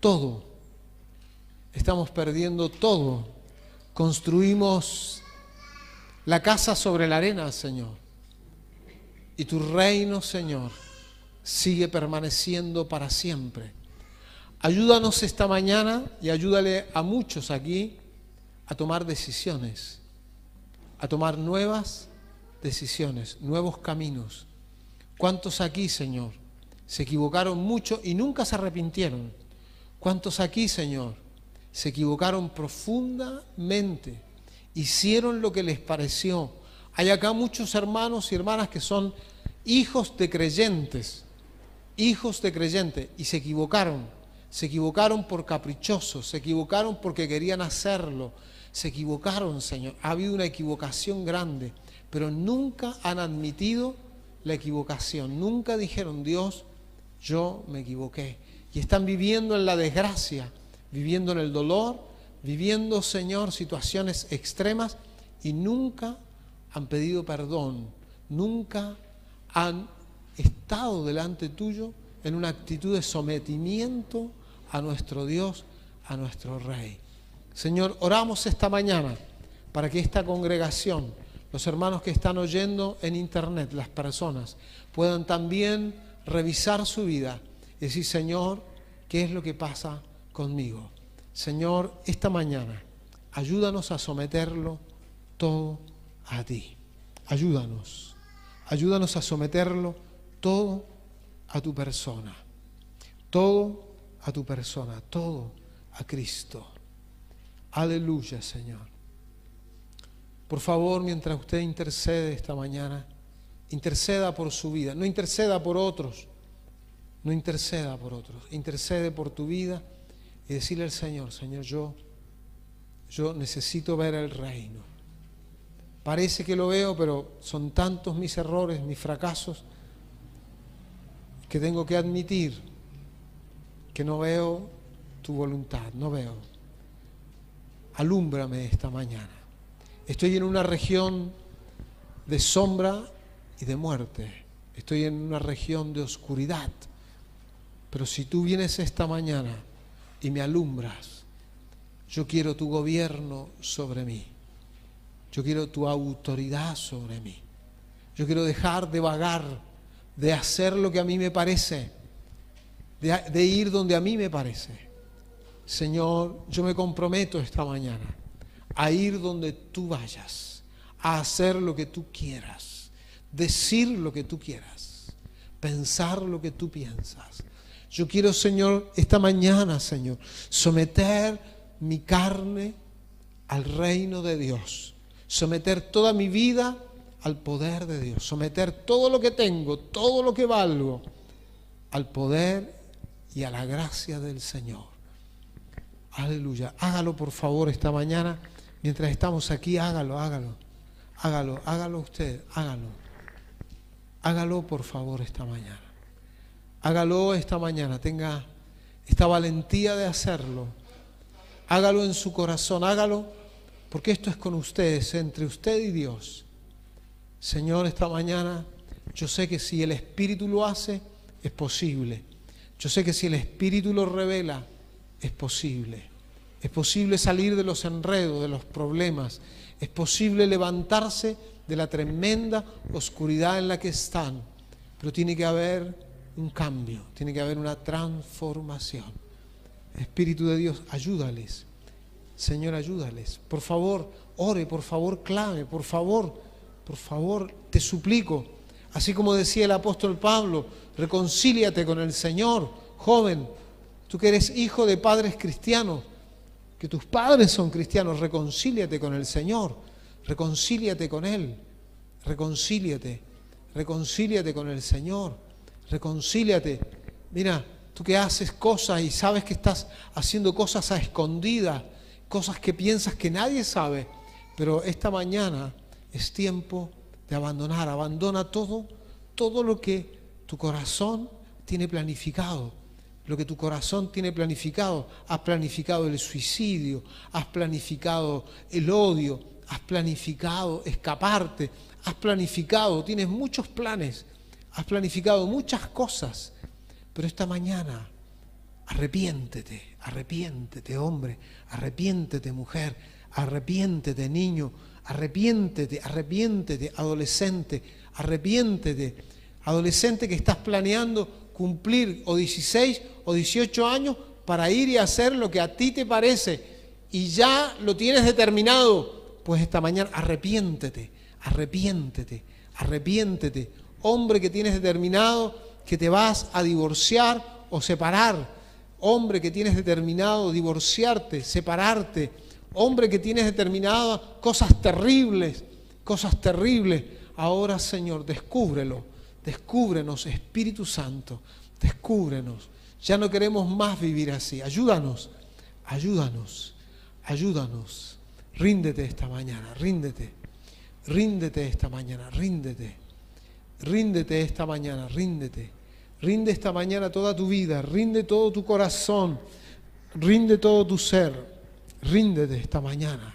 todo. Estamos perdiendo todo. Construimos la casa sobre la arena, Señor. Y tu reino, Señor, sigue permaneciendo para siempre. Ayúdanos esta mañana y ayúdale a muchos aquí a tomar decisiones, a tomar nuevas decisiones, nuevos caminos. ¿Cuántos aquí, Señor, se equivocaron mucho y nunca se arrepintieron? ¿Cuántos aquí, Señor, se equivocaron profundamente, hicieron lo que les pareció? Hay acá muchos hermanos y hermanas que son hijos de creyentes y se equivocaron. Se equivocaron por caprichosos, se equivocaron porque querían hacerlo, se equivocaron, Señor. Ha habido una equivocación grande, pero nunca han admitido la equivocación. Nunca dijeron, Dios, yo me equivoqué. Y están viviendo en la desgracia, viviendo en el dolor, viviendo, Señor, situaciones extremas y nunca han pedido perdón, nunca han estado delante tuyo en una actitud de sometimiento a nuestro Dios, a nuestro Rey. Señor, oramos esta mañana para que esta congregación, los hermanos que están oyendo en internet, las personas, puedan también revisar su vida y decir, Señor, ¿qué es lo que pasa conmigo? Señor, esta mañana, ayúdanos a someterlo todo a ti. Ayúdanos a someterlo todo a tu persona, todo a tu persona, todo a Cristo. Aleluya, Señor. Por favor, mientras usted intercede esta mañana, interceda por su vida, no interceda por otros, no interceda por otros, intercede por tu vida y decirle al Señor, Señor, yo necesito ver el reino. Parece que lo veo, pero son tantos mis errores, mis fracasos, que tengo que admitir que no veo tu voluntad, no veo. Alúmbrame esta mañana. Estoy en una región de sombra y de muerte. Estoy en una región de oscuridad. Pero si tú vienes esta mañana y me alumbras, yo quiero tu gobierno sobre mí. Yo quiero tu autoridad sobre mí. Yo quiero dejar de vagar, de hacer lo que a mí me parece, de ir donde a mí me parece. Señor, yo me comprometo esta mañana a ir donde tú vayas, a hacer lo que tú quieras, decir lo que tú quieras, pensar lo que tú piensas. Yo quiero, Señor, esta mañana, Señor, someter mi carne al reino de Dios, someter toda mi vida al poder de Dios, someter todo lo que tengo, todo lo que valgo, al poder y a la gracia del Señor. Aleluya. Hágalo, por favor, esta mañana. Mientras estamos aquí, hágalo usted, hágalo. Hágalo, por favor, esta mañana. Hágalo esta mañana. Tenga esta valentía de hacerlo. Hágalo en su corazón, hágalo, porque esto es con ustedes, entre usted y Dios. Señor, esta mañana yo sé que si el Espíritu lo hace, es posible. Yo sé que si el Espíritu lo revela, es posible. Es posible salir de los enredos, de los problemas. Es posible levantarse de la tremenda oscuridad en la que están. Pero tiene que haber un cambio, tiene que haber una transformación. Espíritu de Dios, ayúdales. Señor, ayúdales. Por favor, ore, por favor, clame, por favor, te suplico. Así como decía el apóstol Pablo, reconcíliate con el Señor. Joven, tú que eres hijo de padres cristianos, que tus padres son cristianos, reconcíliate con el Señor, reconcíliate con Él, reconcíliate con el Señor, reconcíliate. Mira, tú que haces cosas y sabes que estás haciendo cosas a escondidas, cosas que piensas que nadie sabe, pero esta mañana es tiempo de abandonar. Abandona todo lo que tu corazón tiene planificado. Lo que tu corazón tiene planificado. Has planificado el suicidio, has planificado el odio, has planificado escaparte, has planificado, tienes muchos planes, has planificado muchas cosas, pero esta mañana arrepiéntete hombre, arrepiéntete mujer, arrepiéntete niño, arrepiéntete adolescente, adolescente que estás planeando cumplir o 16 o 18 años para ir y hacer lo que a ti te parece y ya lo tienes determinado. Pues esta mañana arrepiéntete. Hombre que tienes determinado que te vas a divorciar o separar. Hombre que tienes determinado divorciarte, separarte. Hombre que tienes determinado cosas terribles. Ahora, Señor, descúbrenos, Espíritu Santo, descúbrenos. Ya no queremos más vivir así. Ayúdanos. Ríndete esta mañana, ríndete esta mañana, ríndete esta mañana, ríndete. Rinde esta mañana toda tu vida, rinde todo tu corazón, rinde todo tu ser, ríndete esta mañana.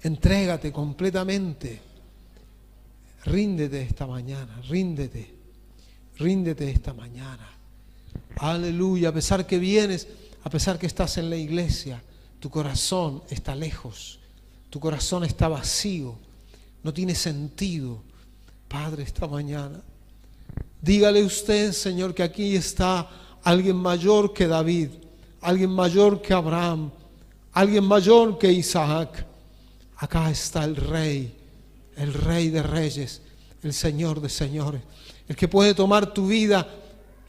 Entrégate completamente. Ríndete esta mañana, ríndete esta mañana. Aleluya, a pesar que vienes, a pesar que estás en la iglesia, tu corazón está lejos, tu corazón está vacío, no tiene sentido. Padre, esta mañana, dígale usted, Señor, que aquí está alguien mayor que David, alguien mayor que Abraham, alguien mayor que Isaac. Acá está el Rey de reyes, el Señor de señores, el que puede tomar tu vida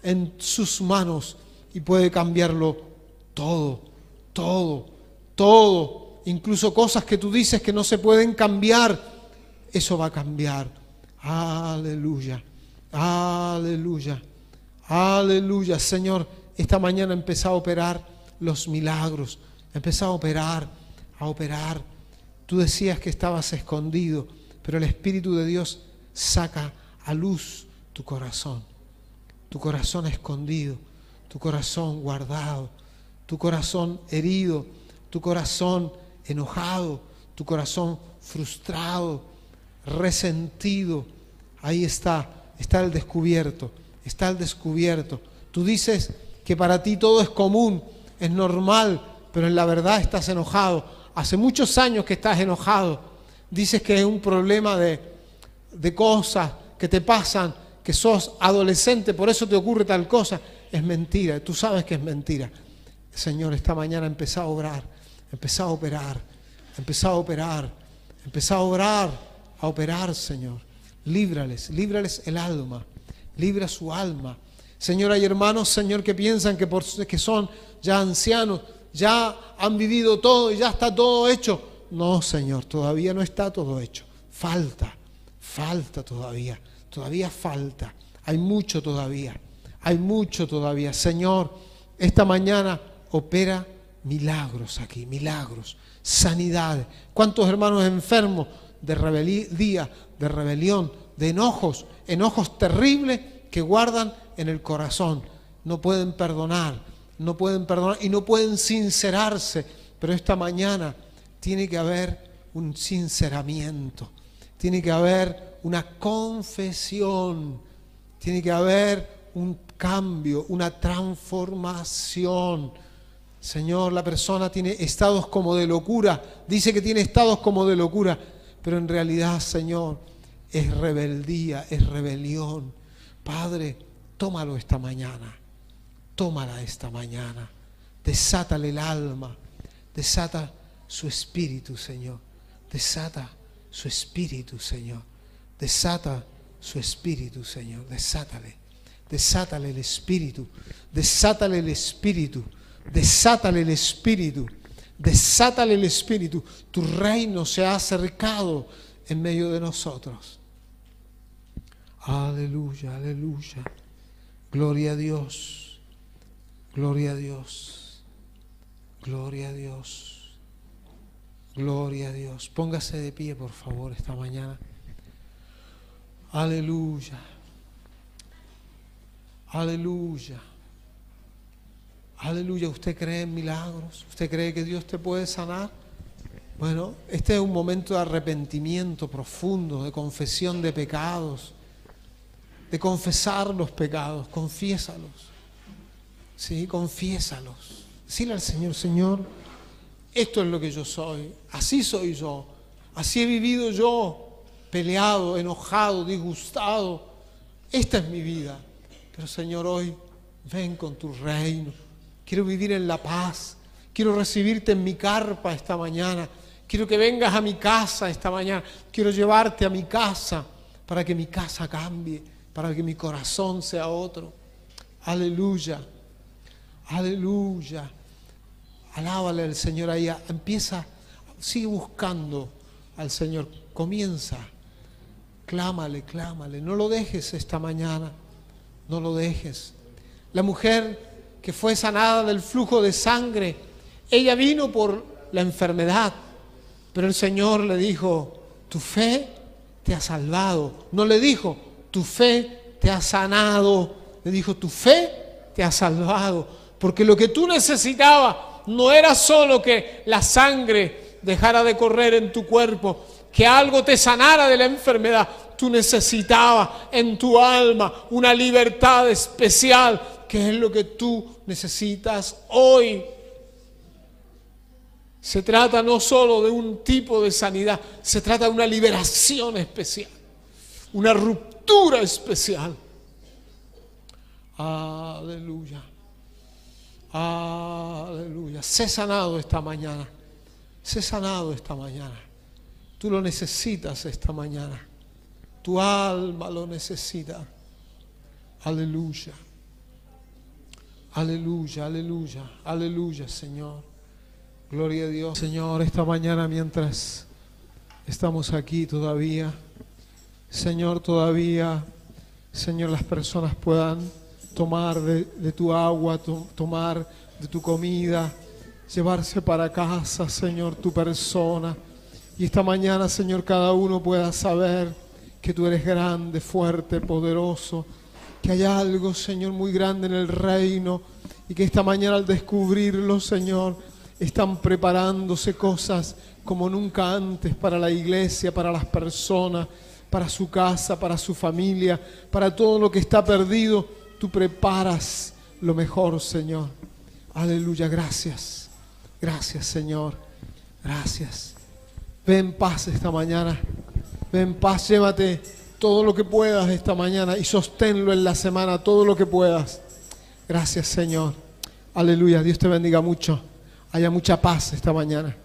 en sus manos y puede cambiarlo todo, incluso cosas que tú dices que no se pueden cambiar, eso va a cambiar. Aleluya, Señor, esta mañana empezá a operar los milagros, empezá a operar. Tú decías que estabas escondido, pero el Espíritu de Dios saca a luz tu corazón escondido, tu corazón guardado, tu corazón herido, tu corazón enojado, tu corazón frustrado, resentido. Ahí está el descubierto, Tú dices que para ti todo es común, es normal, pero en la verdad estás enojado. Hace muchos años que estás enojado. Dices que es un problema de cosas que te pasan, que sos adolescente, por eso te ocurre tal cosa. Es mentira, tú sabes que es mentira. Señor, esta mañana empezá a obrar, empezá a operar, Señor. Líbrales el alma, libra su alma. Señor, hay hermanos, Señor, que piensan que son ya ancianos, ya han vivido todo y ya está todo hecho. No, Señor, todavía no está todo hecho. Falta todavía falta. Hay mucho todavía. Señor, esta mañana opera milagros aquí, milagros, sanidades. ¿Cuántos hermanos enfermos de rebeldía, de rebelión, de enojos terribles que guardan en el corazón? No pueden perdonar. no pueden perdonar y no pueden sincerarse, pero esta mañana tiene que haber un sinceramiento, tiene que haber una confesión, tiene que haber un cambio, una transformación. Señor, la persona tiene estados como de locura, dice que tiene estados como de locura, pero en realidad, Señor, es rebeldía, es rebelión. Padre, tómalo esta mañana, tómala esta mañana, desátale el alma, desata su espíritu, Señor, desata su espíritu, Señor, desata su espíritu, Señor, desátale el espíritu, desátale el espíritu, desátale el espíritu, desátale el espíritu. Tu reino se ha acercado en medio de nosotros. Aleluya, aleluya. Gloria a Dios, gloria a Dios, gloria a Dios, gloria a Dios. Póngase de pie, por favor, esta mañana. Aleluya, aleluya, aleluya. ¿Usted cree en milagros? ¿Usted cree que Dios te puede sanar? Bueno, este es un momento de arrepentimiento profundo, de confesión de pecados, de confesar los pecados. Confiésalos, sí, confiésalos. Dile al Señor: Señor, esto es lo que yo soy, así soy yo, así he vivido yo, peleado, enojado, disgustado. Esta es mi vida. Pero Señor, hoy ven con tu reino. Quiero vivir en la paz. Quiero recibirte en mi carpa esta mañana. Quiero que vengas a mi casa esta mañana. Quiero llevarte a mi casa para que mi casa cambie, para que mi corazón sea otro. Aleluya, aleluya. Alábale al Señor ahí. Empieza, sigue buscando al Señor. Comienza. Clámale, clámale. No lo dejes esta mañana. No lo dejes. La mujer que fue sanada del flujo de sangre, ella vino por la enfermedad, pero el Señor le dijo: tu fe te ha salvado. No le dijo: tu fe te ha sanado. Le dijo: tu fe te ha salvado. Porque lo que tú necesitabas no era solo que la sangre dejara de correr en tu cuerpo, que algo te sanara de la enfermedad. Tú necesitabas en tu alma una libertad especial, que es lo que tú necesitas hoy. Se trata no solo de un tipo de sanidad, se trata de una liberación especial, una ruptura especial. Aleluya, aleluya. Sé sanado esta mañana, sé sanado esta mañana. Tú lo necesitas esta mañana. Tu alma lo necesita. Aleluya. Aleluya, aleluya, aleluya, Señor. Gloria a Dios. Señor, esta mañana mientras estamos aquí todavía, Señor, todavía, Señor, las personas puedan tomar de tu agua, tomar de tu comida, llevarse para casa, Señor, tu persona. Y esta mañana, Señor, cada uno pueda saber que tú eres grande, fuerte, poderoso, que hay algo, Señor, muy grande en el reino, y que esta mañana al descubrirlo, Señor, están preparándose cosas como nunca antes para la iglesia, para las personas, para su casa, para su familia, para todo lo que está perdido. Tú preparas lo mejor, Señor. Aleluya, gracias. Gracias, Señor. Gracias. Ve en paz esta mañana. Ve en paz, llévate todo lo que puedas esta mañana y sosténlo en la semana, todo lo que puedas. Gracias, Señor. Aleluya, Dios te bendiga mucho. Haya mucha paz esta mañana.